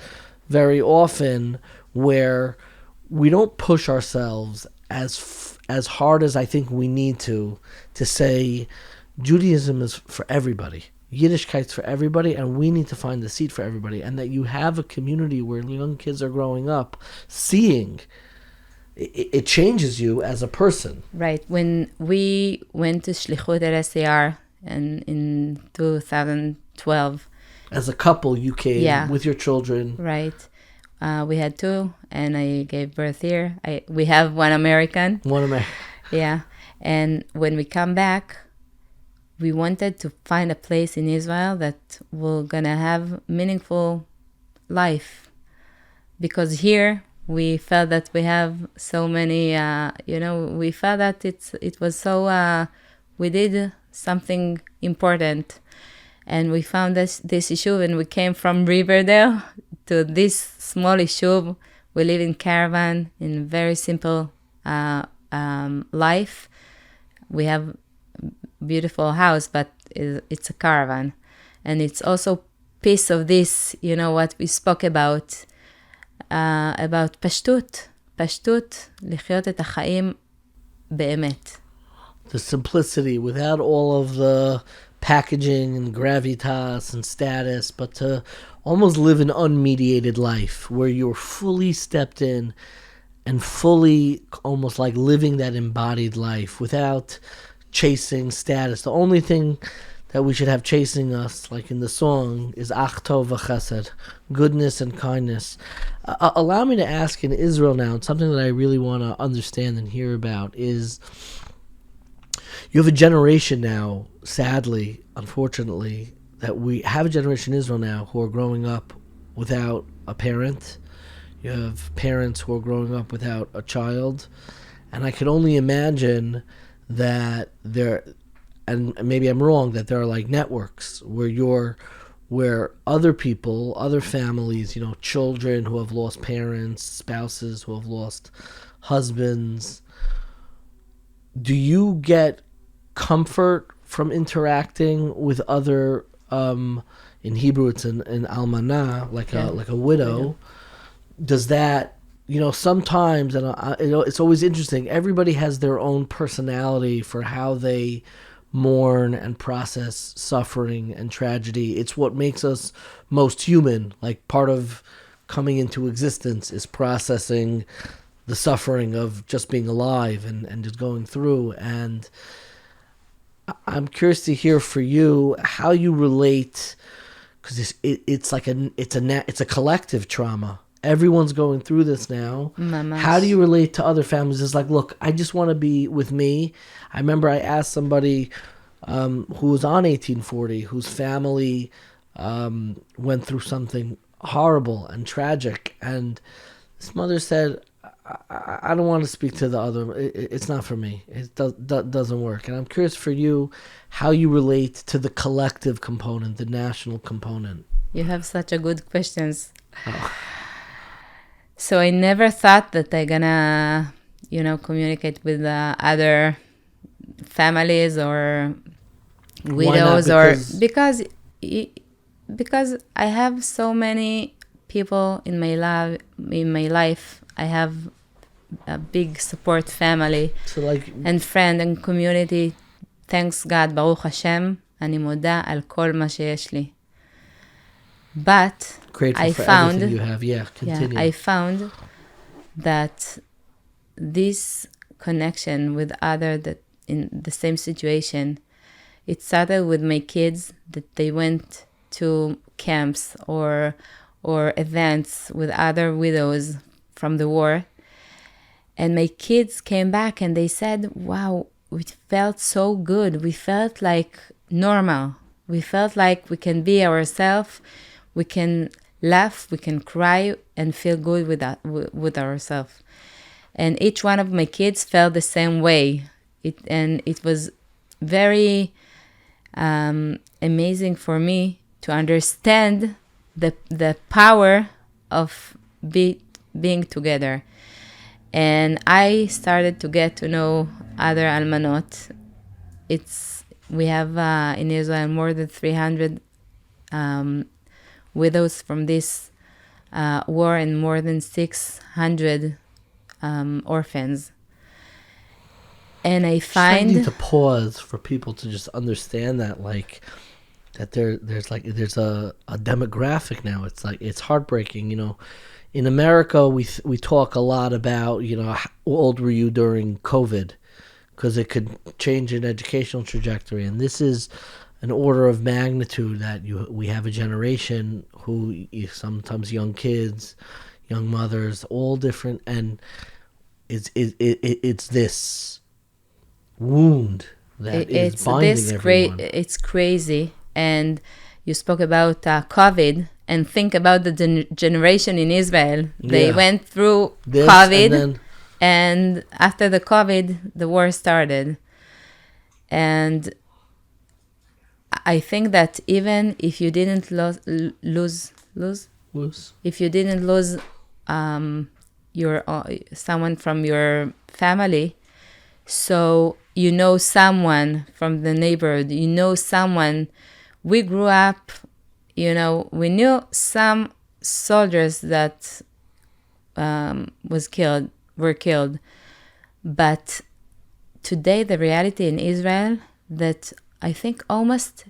very often where we don't push ourselves as hard as I think we need to say Judaism is for everybody. Yiddishkeit's for everybody, and we need to find the seat for everybody. And that you have a community where young kids are growing up seeing it changes you as a person. Right. When we went to Shlichut at SAR in 2012. As a couple, you came with your children. Right. We had two, and I gave birth here. We have one American. Yeah. And when we come back, we wanted to find a place in Israel that we're going to have meaningful life. Because here, we felt that we have so many, we felt that it was so, we did something important. And we found this yishuv, and we came from Riverdale to this small yishuv. We live in caravan, in very simple life. We have beautiful house, but it's a caravan. And it's also piece of this, what we spoke about פשטות, לחיות את החיים באמת. The simplicity, without all of the packaging and gravitas and status, but to almost live an unmediated life where you're fully stepped in and fully almost like living that embodied life without chasing status. The only thing that we should have chasing us, like in the song, is ach tov v'chesed, goodness and kindness. Allow me to ask in Israel now, something that I really want to understand and hear about is, you have a generation now, sadly, unfortunately, that we have a generation in Israel now who are growing up without a parent. You have parents who are growing up without a child. And I can only imagine that there, and maybe I'm wrong, that there are like networks where other people, other families, children who have lost parents, spouses who have lost husbands. Do you get comfort from interacting with other, in Hebrew it's an almanah, like a widow? Does that, sometimes, and it's always interesting, everybody has their own personality for how they mourn and process suffering and tragedy. It's what makes us most human. Like, part of coming into existence is processing the suffering of just being alive and just going through. And I'm curious to hear for you how you relate, because it's a collective trauma. Everyone's going through this now. Mamash. How do you relate to other families? It's like, look, I just want to be with me. I remember I asked somebody who was on 1840, whose family went through something horrible and tragic. And this mother said, I don't want to speak to the other. It's not for me. It doesn't work. And I'm curious for you how you relate to the collective component, the national component. You have such a good questions. Oh. So I never thought that I'm gonna, communicate with other families or widows, because I have so many people in my life. I have a big support family, and friend and community. Thanks God, Baruch Hashem. אני מודה על כל מה שיש לי. But I found, you have. Continue. I found that this connection with others that in the same situation, it started with my kids, that they went to camps or events with other widows from the war. And my kids came back and they said, wow, we felt so good. We felt like normal. We felt like we can be ourselves. We can laugh, we can cry, and feel good with ourselves. And each one of my kids felt the same way. It was very amazing for me to understand the power of being together. And I started to get to know other almanot. We have in Israel more than 300 widows from this war, and more than 600 orphans. And I find I need to pause for people to just understand that, like, that there's a demographic now. It's like, it's heartbreaking. You know, in America, we talk a lot about, you know, how old were you during COVID, because it could change an educational trajectory. And this is an order of magnitude that we have a generation who, sometimes young kids, young mothers, all different, and it's this wound that is binding everyone. It's crazy. And you spoke about COVID, and think about the generation in Israel. They went through this, COVID, and after the COVID, the war started. And I think that even if you didn't lose, if you didn't lose your someone from your family, so you know someone from the neighborhood, you know someone. We grew up, you know, we knew some soldiers that were killed. But today, the reality in Israel, that I think almost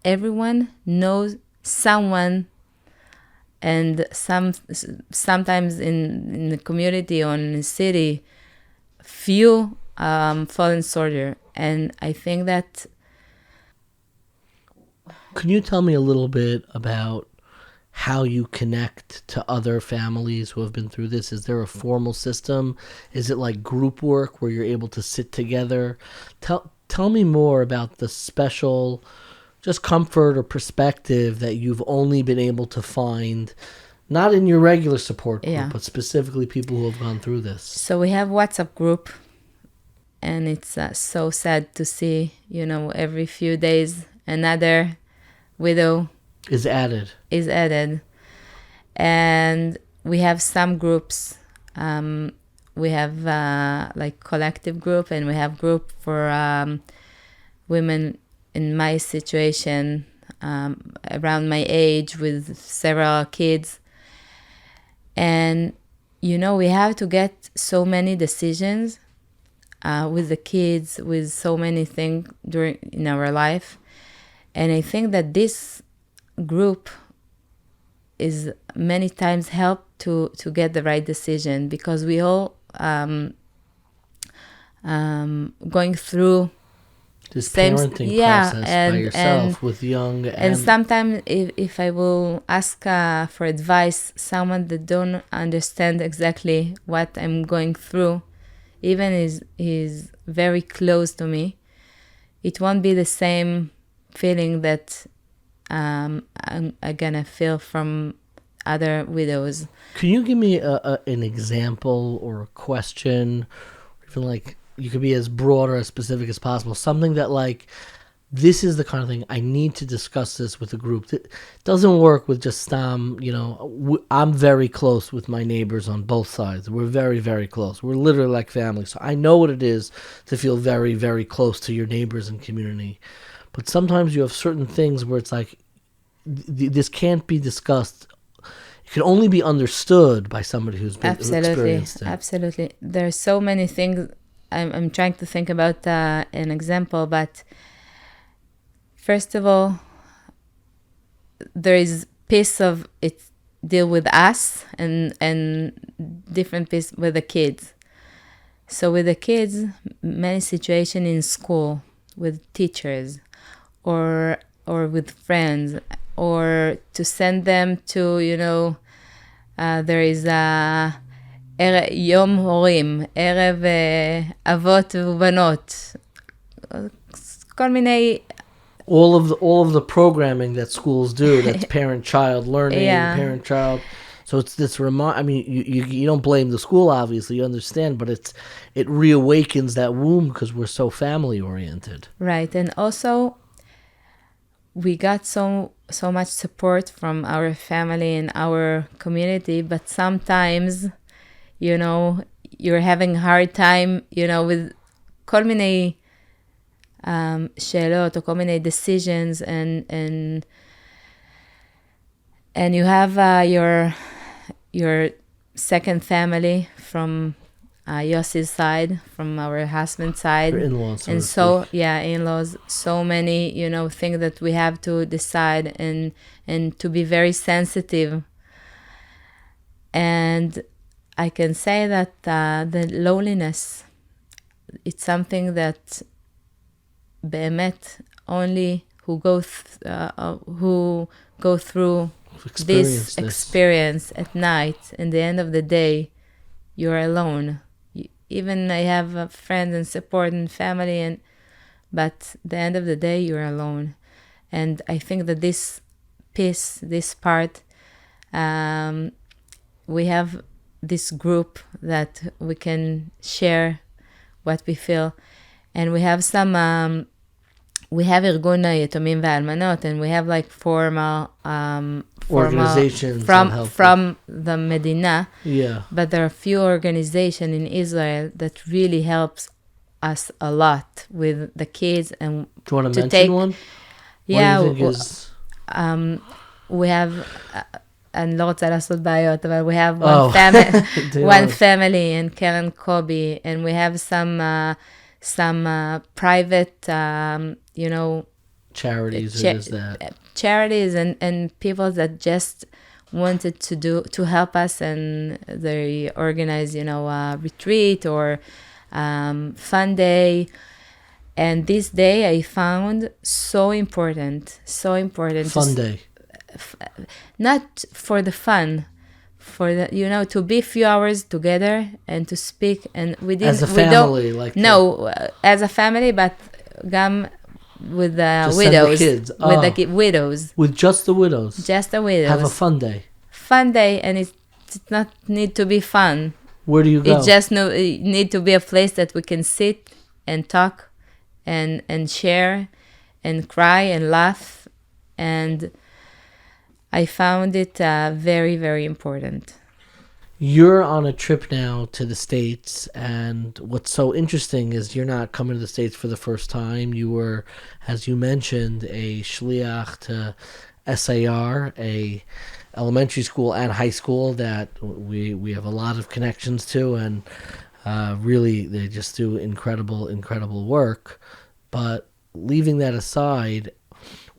everyone knows someone, and sometimes in the community or in the city, few fallen soldier. And I think that... Can you tell me a little bit about how you connect to other families who have been through this? Is there a formal system? Is it like group work where you're able to sit together? Tell me more about the special, just comfort or perspective that you've only been able to find, not in your regular support group, but specifically people who have gone through this. So we have WhatsApp group, and it's so sad to see, you know, every few days another widow is added. And we have some groups. We have like collective group, and we have group for women in my situation, around my age, with several kids. And, you know, we have to get so many decisions with the kids, with so many things in our life. And I think that this group is many times help to get the right decision, because we all going through this parenting process by yourself with young. And sometimes if I will ask for advice, someone that don't understand exactly what I'm going through, even is very close to me, it won't be the same feeling that I'm gonna feel from other widows. Can you give me an example or a question, or even like, you could be as broad or as specific as possible, something that, like, this is the kind of thing I need to discuss this with a group. It doesn't work with just you know, I'm very close with my neighbors on both sides. We're very, very close. We're literally like family. So I know what it is to feel very, very close to your neighbors and community. But sometimes you have certain things where it's like, this can't be discussed. It can only be understood by somebody who's been experienced it. Absolutely. There are so many things. I'm trying to think about an example, but first of all, there is piece of it deal with us, and different piece with the kids. So with the kids, many situations in school with teachers, or with friends, or to send them to, you know, there is a יום הורים, ערב אבות ובנות, כל מיני... All of the programming that schools do, that's parent-child learning, parent-child, So it's this I mean, you don't blame the school, obviously, you understand, but it reawakens that womb because we're so family oriented. Right. And also we got so much support from our family and our community, but sometimes, you're having a hard time, with כל מיני שאלות או כל מיני decisions, and you have your second family from Yossi's side, from our husband's side. Your in-laws. And so, in-laws, so many, things that we have to decide and to be very sensitive. And I can say that the loneliness, it's something that באמת only who go through this experience at night, in the end of the day, you're alone. Even I have friends and support and family, but at the end of the day, you're alone. And I think that this piece, this part, we have this group that we can share what we feel. And we have some... we have ארגון יתומים ואלמנות, and we have like formal organizations from the Medina. Yeah. But there are a few organizations in Israel that really helps us a lot with the kids. And do you want to mention one? Yeah. What do you think we have... אני לא רוצה לעשות בעיות, אבל we have one family in Keren Kobe, and we have some private, charities, charities and people that just wanted to help us, and they organize, a retreat or fun day. And this day I found so important. Fun day. Not for the fun, for the, to be a few hours together and to speak, and as a family, as a family, but gam with the just widows, the kids. With the widows, with just the widows, have a fun day, and it does not need to be fun. Where do you go? It just need to be a place that we can sit and talk and share and cry and laugh, and I found it very, very important. You're on a trip now to the States, and what's so interesting is you're not coming to the States for the first time. You were, as you mentioned, a shliach to SAR, a elementary school and high school that we have a lot of connections to, and really they just do incredible work. But leaving that aside,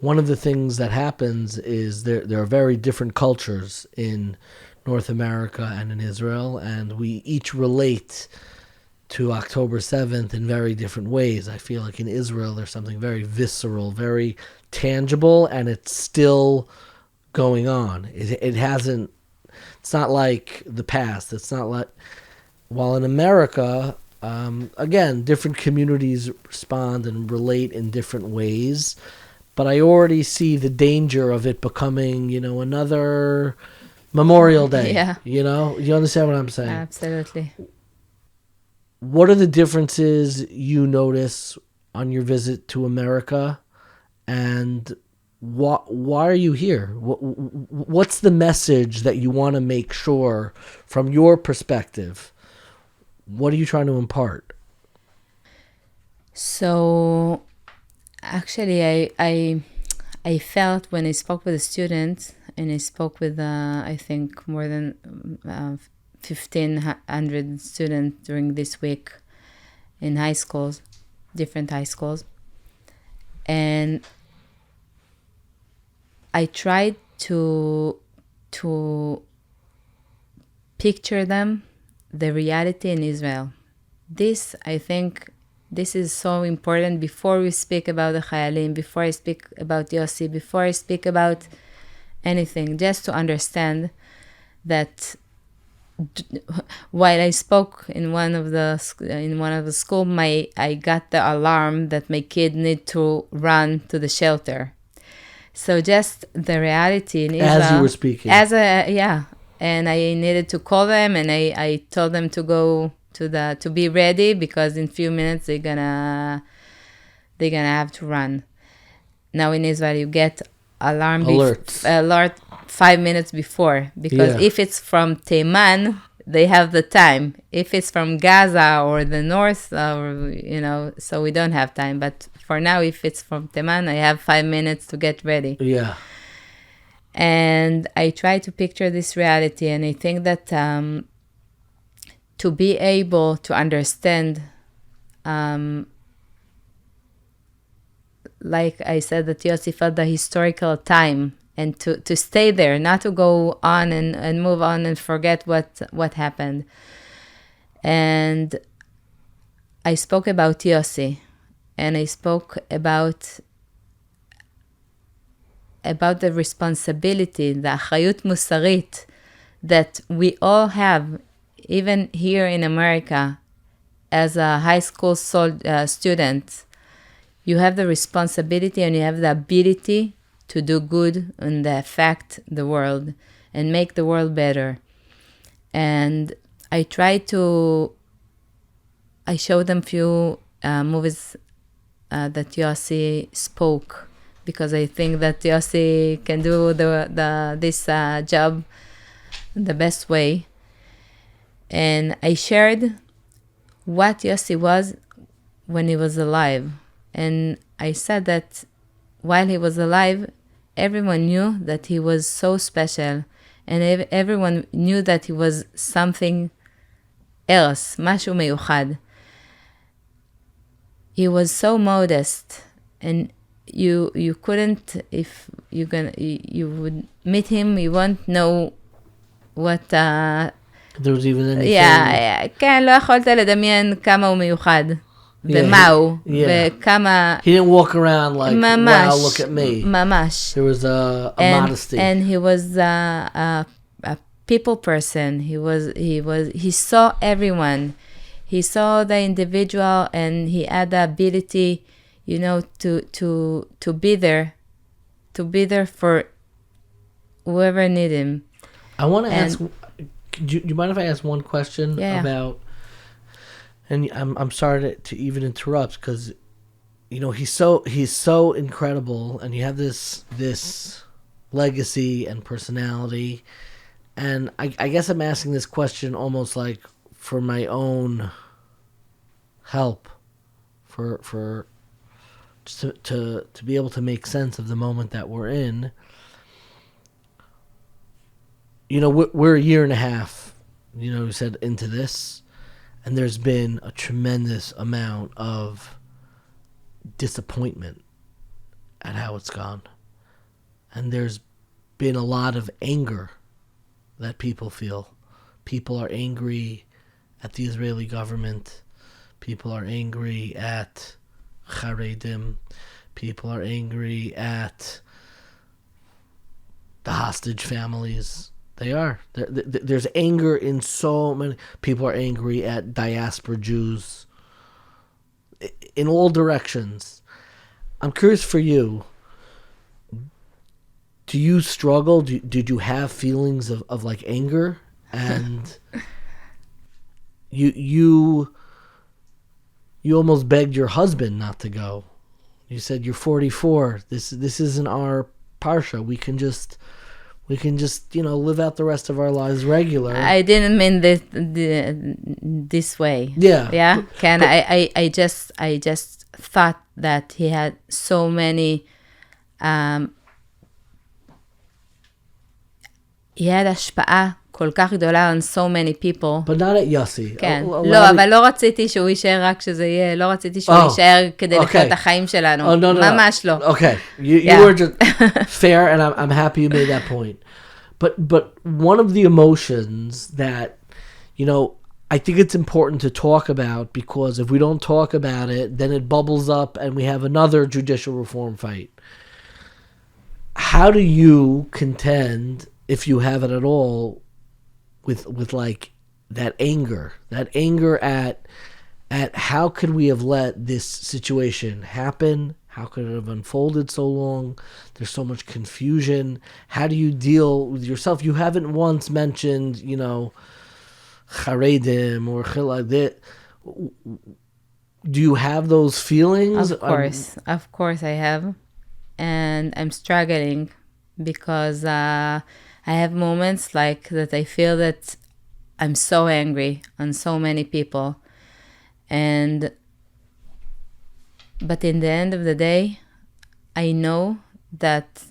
one of the things that happens is there are very different cultures in North America and in Israel, and we each relate to October 7th in very different ways. I feel like in Israel there's something very visceral, very tangible, and it's still going on. It's not like the past. It's not like, while in America, again, different communities respond and relate in different ways. But I already see the danger of it becoming, another Memorial Day. Yeah. You understand what I'm saying? Absolutely. What are the differences you notice on your visit to America, and why are you here? What's the message that you want to make sure, from your perspective, what are you trying to impart? So... actually, I felt when I spoke with the students, and I spoke with, I think, more than 1,500 students during this week in high schools, different high schools. And I tried to picture them, the reality in Israel. This, I think... this is so important before we speak about the Chayalim, before I speak about Yosi, before I speak about anything, just to understand that while I spoke in one of the school, I got the alarm that my kid need to run to the shelter. So just the reality in Israel. As you were speaking. and I needed to call them, and I told them to go to be ready, because in few minutes they're gonna have to run. Now in Israel you get alert 5 minutes before, because if it's from Teman, they have the time. If it's from Gaza or the north, or so we don't have time. But for now, if it's from Teman, I have 5 minutes to get ready. Yeah. And I try to picture this reality, and I think that to be able to understand, like I said, that Yossi felt the historical time, and to stay there, not to go on and move on and forget what happened. And I spoke about Yossi, and I spoke about the responsibility, the achayut musarit, that we all have, even here in America, as a high school student. You have the responsibility and you have the ability to do good and affect the world and make the world better. And I showed them few movies that Yossi spoke, because I think that Yossi can do this job the best way. And I shared what Yossi was when he was alive. And I said that while he was alive, everyone knew that he was so special, and everyone knew that he was something else, משהו מיוחד. He was so modest, and you couldn't, if you would meet him, you won't know what there was even anything. כן, לא יכולת לדמיין כמה הוא מיוחד. ומה הוא, וכמה... He didn't walk around like, wow, look at me. ממש. There was a modesty. And he was a people person. He saw everyone. He saw the individual, and he had the ability, to be there for whoever needed him. I want to ask, do you mind if I ask one question about... And I'm sorry to even interrupt, because he's so incredible, and you have this legacy and personality, and I guess I'm asking this question almost like for my own help, for just to be able to make sense of the moment that we're in. We're a year and a half, we said, into this. And there's been a tremendous amount of disappointment at how it's gone. And there's been a lot of anger that people feel. People are angry at the Israeli government. People are angry at Haredim. People are angry at the hostage families. They are. There's anger in so many... People are angry at diaspora Jews in all directions. I'm curious for you. Do you struggle? Did you have feelings of like anger? And you almost begged your husband not to go. You said, you're 44. This isn't our parsha. We can just live out the rest of our lives regular. I didn't mean this way. Yeah. I just thought that he had so many. He had השפעה כל כך גדולה on so many people. But not at Yossi. כן. לא, אבל לא רציתי שהוא יישאר רק שזה יהיה, לא רציתי שהוא יישאר כדי לחיות את החיים שלנו. ממש לא. Okay. You were just fair, and I'm happy you made that point. But one of the emotions that, I think it's important to talk about, because if we don't talk about it, then it bubbles up and we have another judicial reform fight. How do you contend, if you have it at all, with like that anger at at how could we have let this situation happen? How could it have unfolded so long? There's so much confusion. How do you deal with yourself? You haven't once mentioned, charedim or chilad. Do you have those feelings? Of course I have. And I'm struggling because I have moments like that I feel that I'm so angry on so many people. But in the end of the day, I know that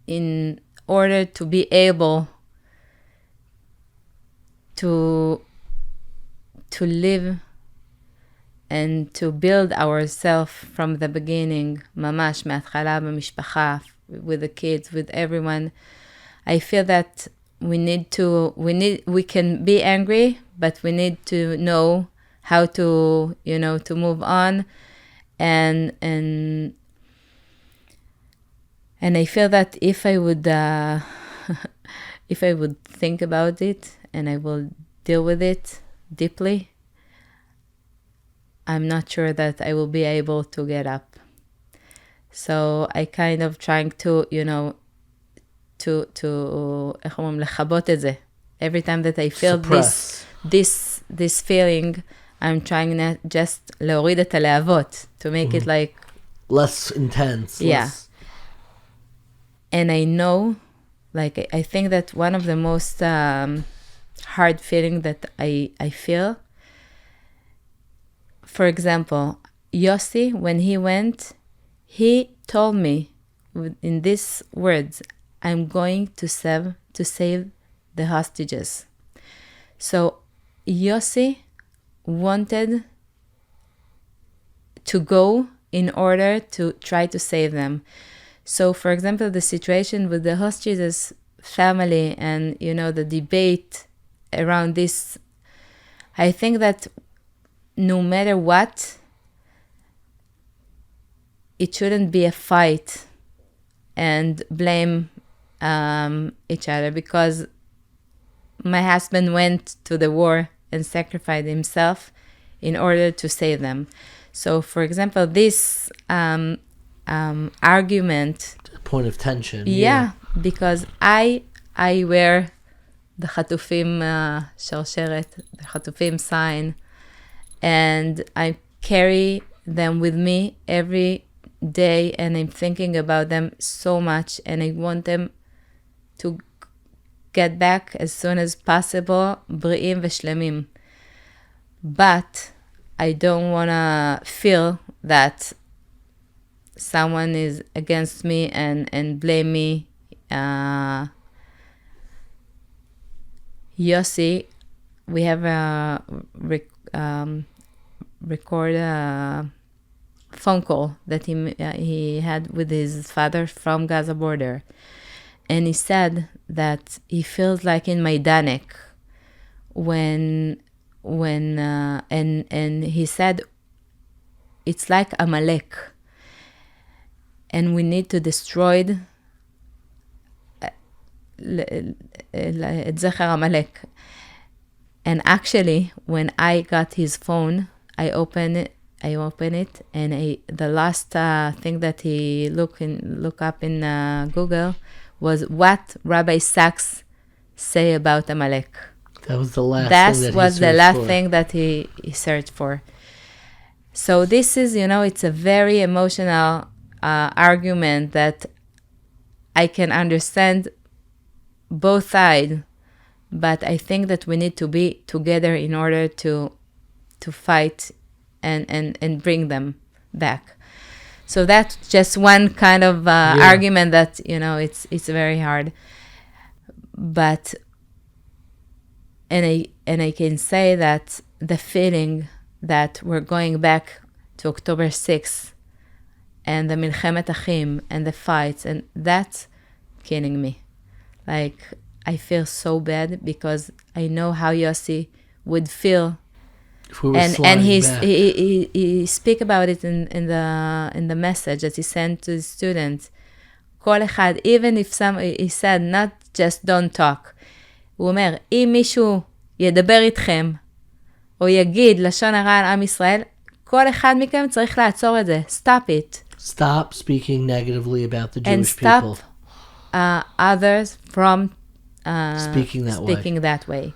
in order to be able to live and to build ourselves from the beginning, mamash מההתחלה במשפחה, with the kids, with everyone, I feel that we can be angry, but we need to know how to, to move on. And I feel that if I would think about it and I will deal with it deeply, I'm not sure that I will be able to get up. So I kind of trying to, איך אומרים, לכבות את זה. Every time that I feel this feeling, I'm trying not just להוריד את הלהבות, to make it like less intense. Yeah. And I know, like, I think that one of the most hard feeling that I feel, for example, Yossi, when he went, he told me in these words, I'm going to save the hostages. So Yossi wanted to go in order to try to save them. So, for example, the situation with the hostages family and, the debate around this, I think that no matter what, it shouldn't be a fight and blame each other, because my husband went to the war and sacrificed himself in order to save them. So, for example, this argument, point of tension. Yeah, because I wear the Chatufim sharsheret, the Chatufim sign, and I carry them with me every day, and I'm thinking about them so much, and I want them to get back as soon as possible, bריאים ושלמים. But I don't want to feel that someone is against me and blame me. Yosi, we have a record a phone call that he had with his father from Gaza border, and he said that he feels like in Maidanek and he said it's like Amalek, and we need to destroy Zecher Amalek. And actually, when I got his phone, I open it, and the last thing that he look up in Google was what Rabbi Sachs say about Amalek. That was the last. Thing that he searched for. So this is, it's a very emotional argument that I can understand both sides, but I think that we need to be together in order to fight and bring them back. So that's just one kind of argument that, it's very hard. But and I can say that the feeling that we're going back to October 6th and the Milchemet Achim and the fights, and that's killing me. Like, I feel so bad because I know how Yossi would feel. And he speak about it in the message that he sent to his students. Kol echad, even if he said not just don't talk. הוא אומר, אם מישהו ידבר איתכם או יגיד לשון הרע על עם ישראל, כל אחד מכם צריך לעצור את זה. Stop it. Stop speaking negatively about the And Jewish people. stop others from speaking that way.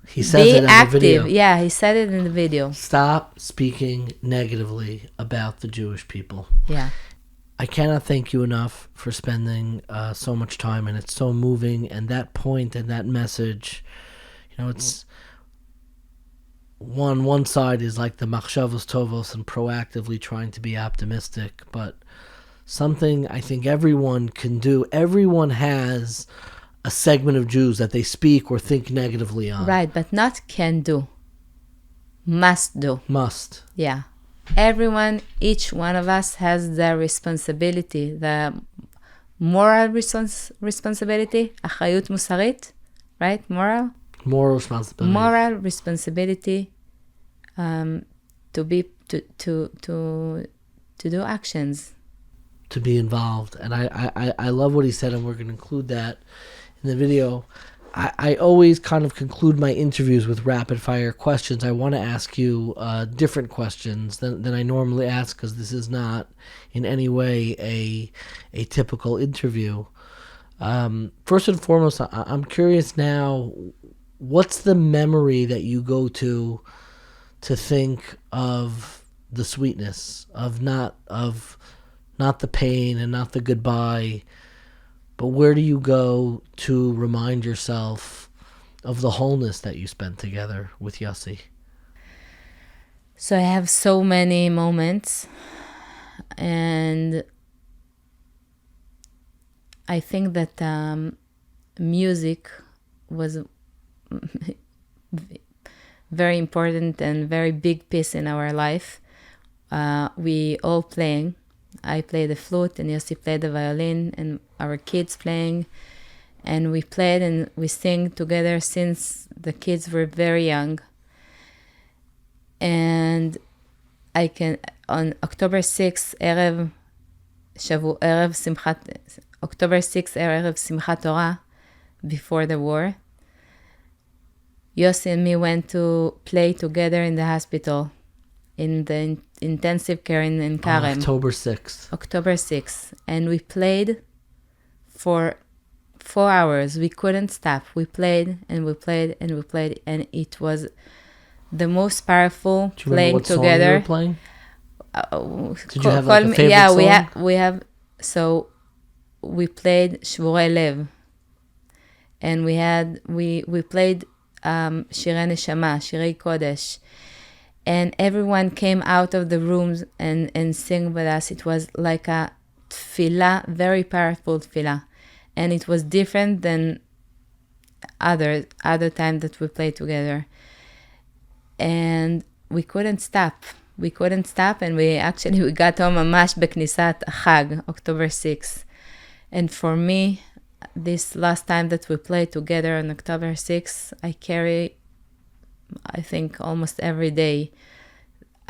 He says it in the video. Yeah, he said it in the video. Stop speaking negatively about the Jewish people. Yeah. I cannot thank you enough for spending so much time, and it's so moving. And that point and that message, it's one side is like the machshavos tovos and proactively trying to be optimistic, but something I think everyone can do. Everyone has a segment of Jews that they speak or think negatively on. Right, but not can do. Must do. Must. Yeah. Everyone, each one of us has the responsibility, the moral responsibility, אחריות מוסרית, right? Moral responsibility to do actions. To be involved. And I love what he said, and we're going to include that in the video. I always kind of conclude my interviews with rapid fire questions. I want to ask you different questions than I normally ask, because this is not in any way a typical interview. First and foremost, I'm curious now, what's the memory that you go to think of the sweetness of not the pain and not the goodbye, but where do you go to remind yourself of the wholeness that you spent together with Yossi? So I have so many moments, and I think that music was very important and very big piece in our life. We all playing. I play the flute and Yossi played the violin, and our kids playing, and we played and we sing together since the kids were very young. And on October 6th, October 6th, Erev Simchat Torah, before the war, Yossi and me went to play together in the hospital, in the intensive care in Karem. October 6th. October 6th. And we played for 4 hours. We couldn't stop. We played and we played and we played. And it was the most powerful playing together. Do you remember what song you were playing? Did you have like a favorite song? Yeah, we have. So we played Shvorei Lev. And we played Shirei Neshama, Shirei Kodesh. And everyone came out of the rooms and sang with us. It was like a tefillah, very powerful tefillah. And it was different than other time that we played together. And we couldn't stop. And we got home mamash beknisat Chag, October 6th. And for me, this last time that we played together on October 6th, I carry, I think, almost every day.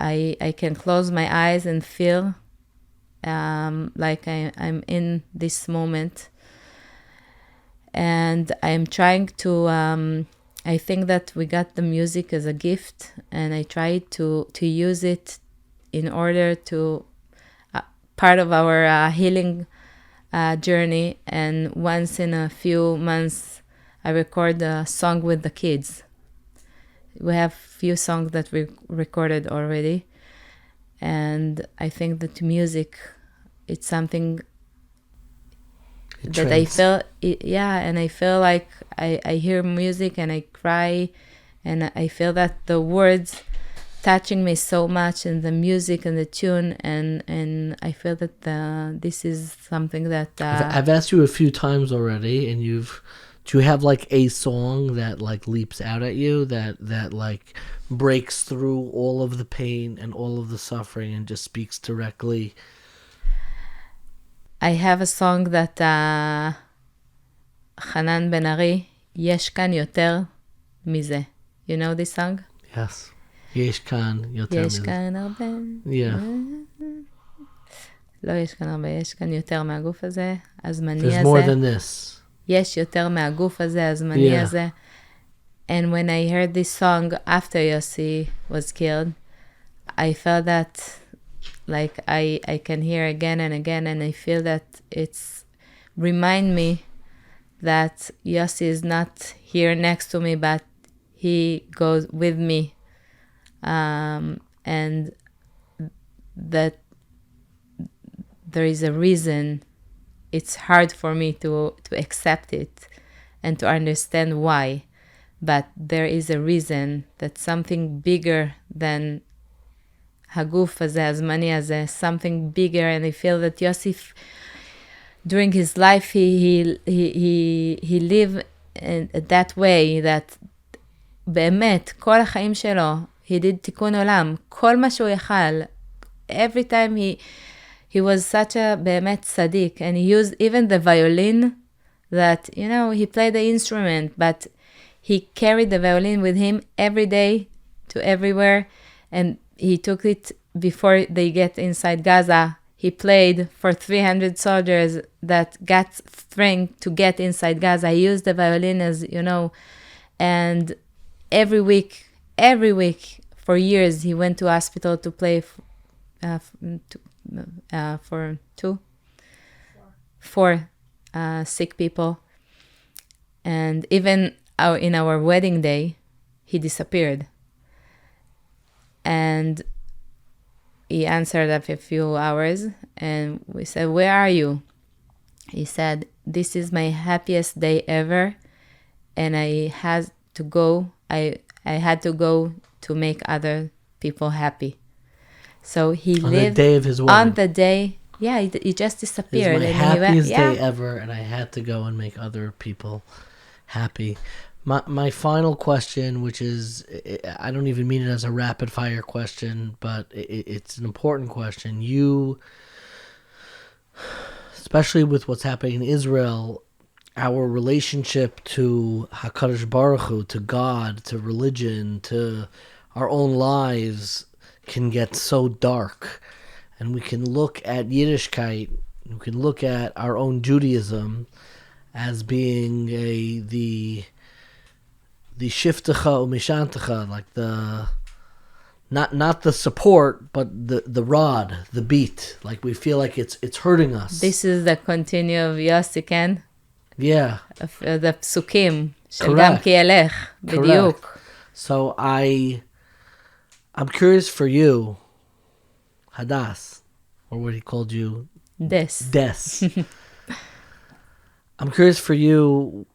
I can close my eyes and feel like I'm in this moment. And I'm trying to, I think that we got the music as a gift, and I try to use it in order to, part of our healing journey. And once in a few months, I record a song with the kids. We have few songs that we recorded already. And I think that music, it's something that I feel, and I feel like I hear music and I cry, and I feel that the words touching me so much, and the music and the tune, and I feel that this is something that... I've asked you a few times already, and do you have like a song that like leaps out at you that like breaks through all of the pain and all of the suffering and just speaks directly? I have a song that Hanan Ben Ari, יש כאן יותר מזה. You know this song? Yes. יש כאן יותר מזה. יש כאן הרבה. Yeah. לא יש כאן הרבה, יש כאן יותר מהגוף הזה, הזמני הזה. There's more than this. יש יותר מהגוף הזה, הזמני הזה. And when I heard this song after Yossi was killed, I felt that like I can hear again and again, and I feel that it's remind me that Yossi is not here next to me, but he goes with me, and that there is a reason. It's hard for me to accept it and to understand why, but there is a reason, that something bigger than הגוף הזה, הזמני הזה, something bigger, and I feel that Yossi, during his life, he lived in that way, that באמת, כל החיים שלו, he did תיקון עולם, כל מה שהוא יכל, every time he was such a באמת צדיק, and he used even the violin, that, you know, he played the instrument, but he carried the violin with him every day to everywhere, and he took it before they get inside Gaza. He played for 300 soldiers that got strength to get inside Gaza. He used the violin, as you know, and every week, for years, he went to hospital to play for four sick people. And even in our wedding day, he disappeared. And he answered after a few hours, and we said, "Where are you?" He said, "This is my happiest day ever, and I had to go. I had to go to make other people happy." So he lived on the day of his wedding. On the day, yeah, he just disappeared. It was my happiest day ever, and I had to go and make other people happy. My final question, which is, I don't even mean it as a rapid fire question, but it's an important question. You, especially with what's happening in Israel, our relationship to HaKadosh Baruch Hu, to God, to religion, to our own lives can get so dark. And we can look at Yiddishkeit, we can look at our own Judaism as being the shiftecha umishantecha, like the not the support, but the rod, the beat. Like we feel like it's hurting us. This is the continue of Yossi, Ken? Yeah. The psukim. של גם כי ילך, בדיוק. So I'm curious for you, Hadas, or what he called you, Des. I'm curious for you.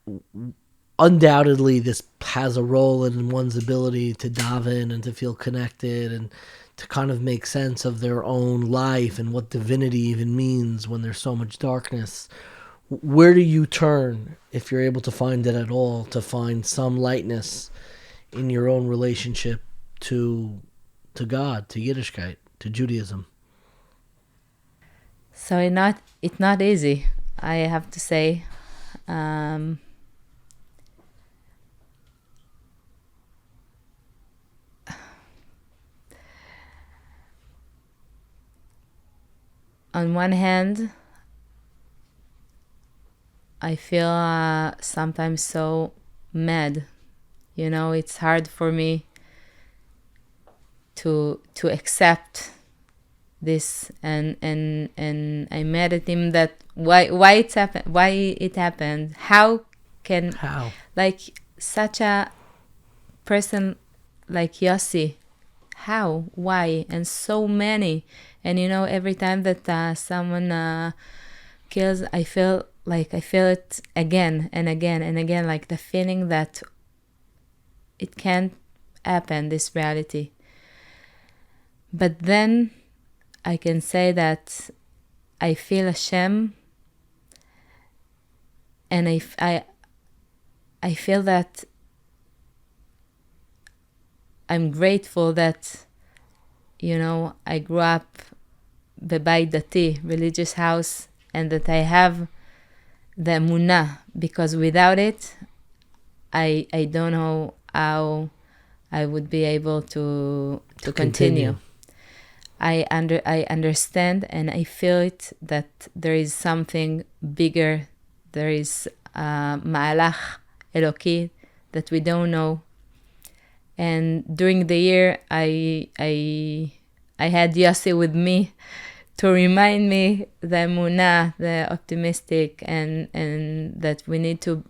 Undoubtedly, this has a role in one's ability to daven and to feel connected and to kind of make sense of their own life and what divinity even means when there's so much darkness. Where do you turn, if you're able to find it at all, to find some lightness in your own relationship to God, to Yiddishkeit, to Judaism? So it's not easy, I have to say. On one hand, I feel sometimes so mad. You know, it's hard for me to accept this, and I'm mad at him that why it happened. How like such a person like Yossi, how, why, and so many. And you know, every time that someone kills, I feel it again and again and again, like the feeling that it can't happen, this reality. But then I can say that I feel ashamed, and I feel that I'm grateful that, you know, I grew up bebait dati, religious house, and that I have the emunah, because without it, I don't know how I would be able to continue. I understand, and I feel it, that there is something bigger. There is ma'alach Eloki that we don't know. And during the year, I had Yossi with me to remind me the emunah, the optimistic, and that we need to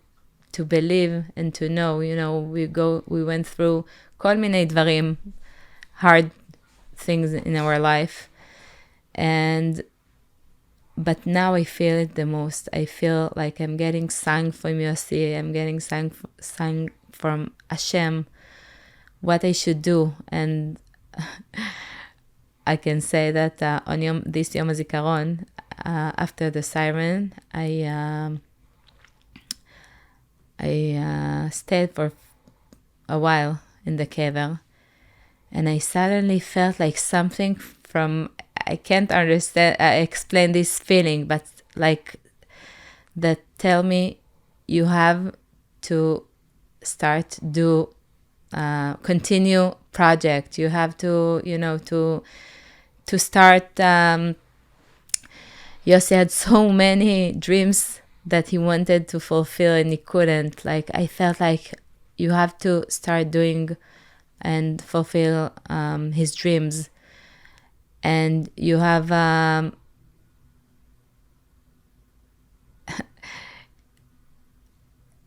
believe and to know. We went through kol minei dvarim, hard things in our life, but now I feel it the most. I feel like I'm getting sang from Yossi. I'm getting sang from Hashem, what I should do. And I can say that on this Yom HaZikaron, after the siren, I stayed for a while in the kever, and I suddenly felt like something from, I can't explain this feeling, but like that tell me you have to continue project. You have to start. Yossi had so many dreams that he wanted to fulfill and he couldn't. Like, I felt like you have to start doing and fulfill his dreams. And you have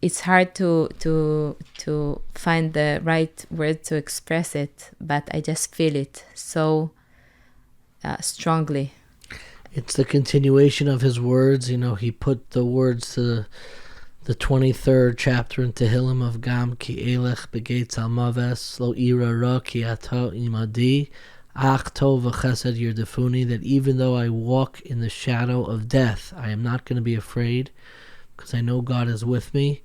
it's hard to find the right word to express it, but I just feel it so strongly. It's the continuation of his words. He put the words to the 23rd chapter in Tehillim of Gam ki elech begeitz al maves lo ira ra ki ato imadi ach tov v'chesed yirdefuni, that even though I walk in the shadow of death, I am not going to be afraid, because I know God is with me.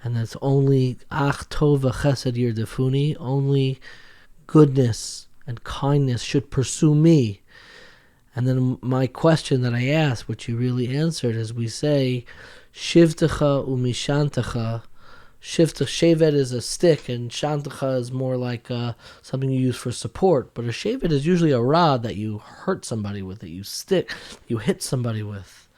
And that's only ach tov v'chesed yirdefuni, only goodness and kindness should pursue me. And then my question that I asked, which you really answered, is we say, shivtecha umishantecha. Shevet is a stick, and shantecha is more like something you use for support. But a shevet is usually a rod that you hurt somebody with, that you hit somebody with.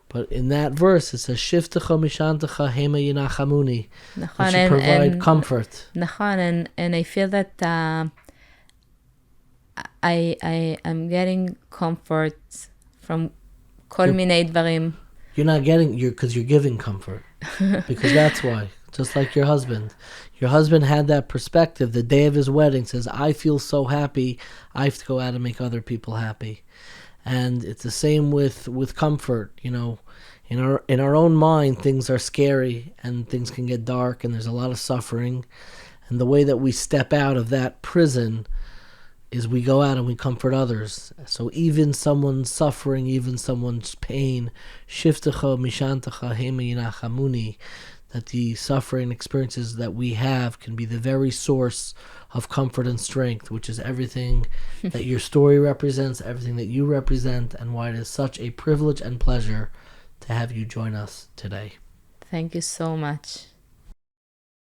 But in that verse, it says, shivtecha umishantecha hema yinachamuni. That should provide comfort. And I feel that I am getting comfort from kol minei dvarim. You're not getting, because you're giving comfort. Because that's why. Just like your husband. Your husband had that perspective. The day of his wedding says, I feel so happy, I have to go out and make other people happy. And it's the same with comfort. In our own mind, things are scary and things can get dark and there's a lot of suffering. And the way that we step out of that prison is we go out and we comfort others. So even someone's suffering, even someone's pain, shiftecha mishantecha hema yinachamuni, that the suffering experiences that we have can be the very source of comfort and strength, which is everything that your story represents, everything that you represent, and why it is such a privilege and pleasure to have you join us today. Thank you so much.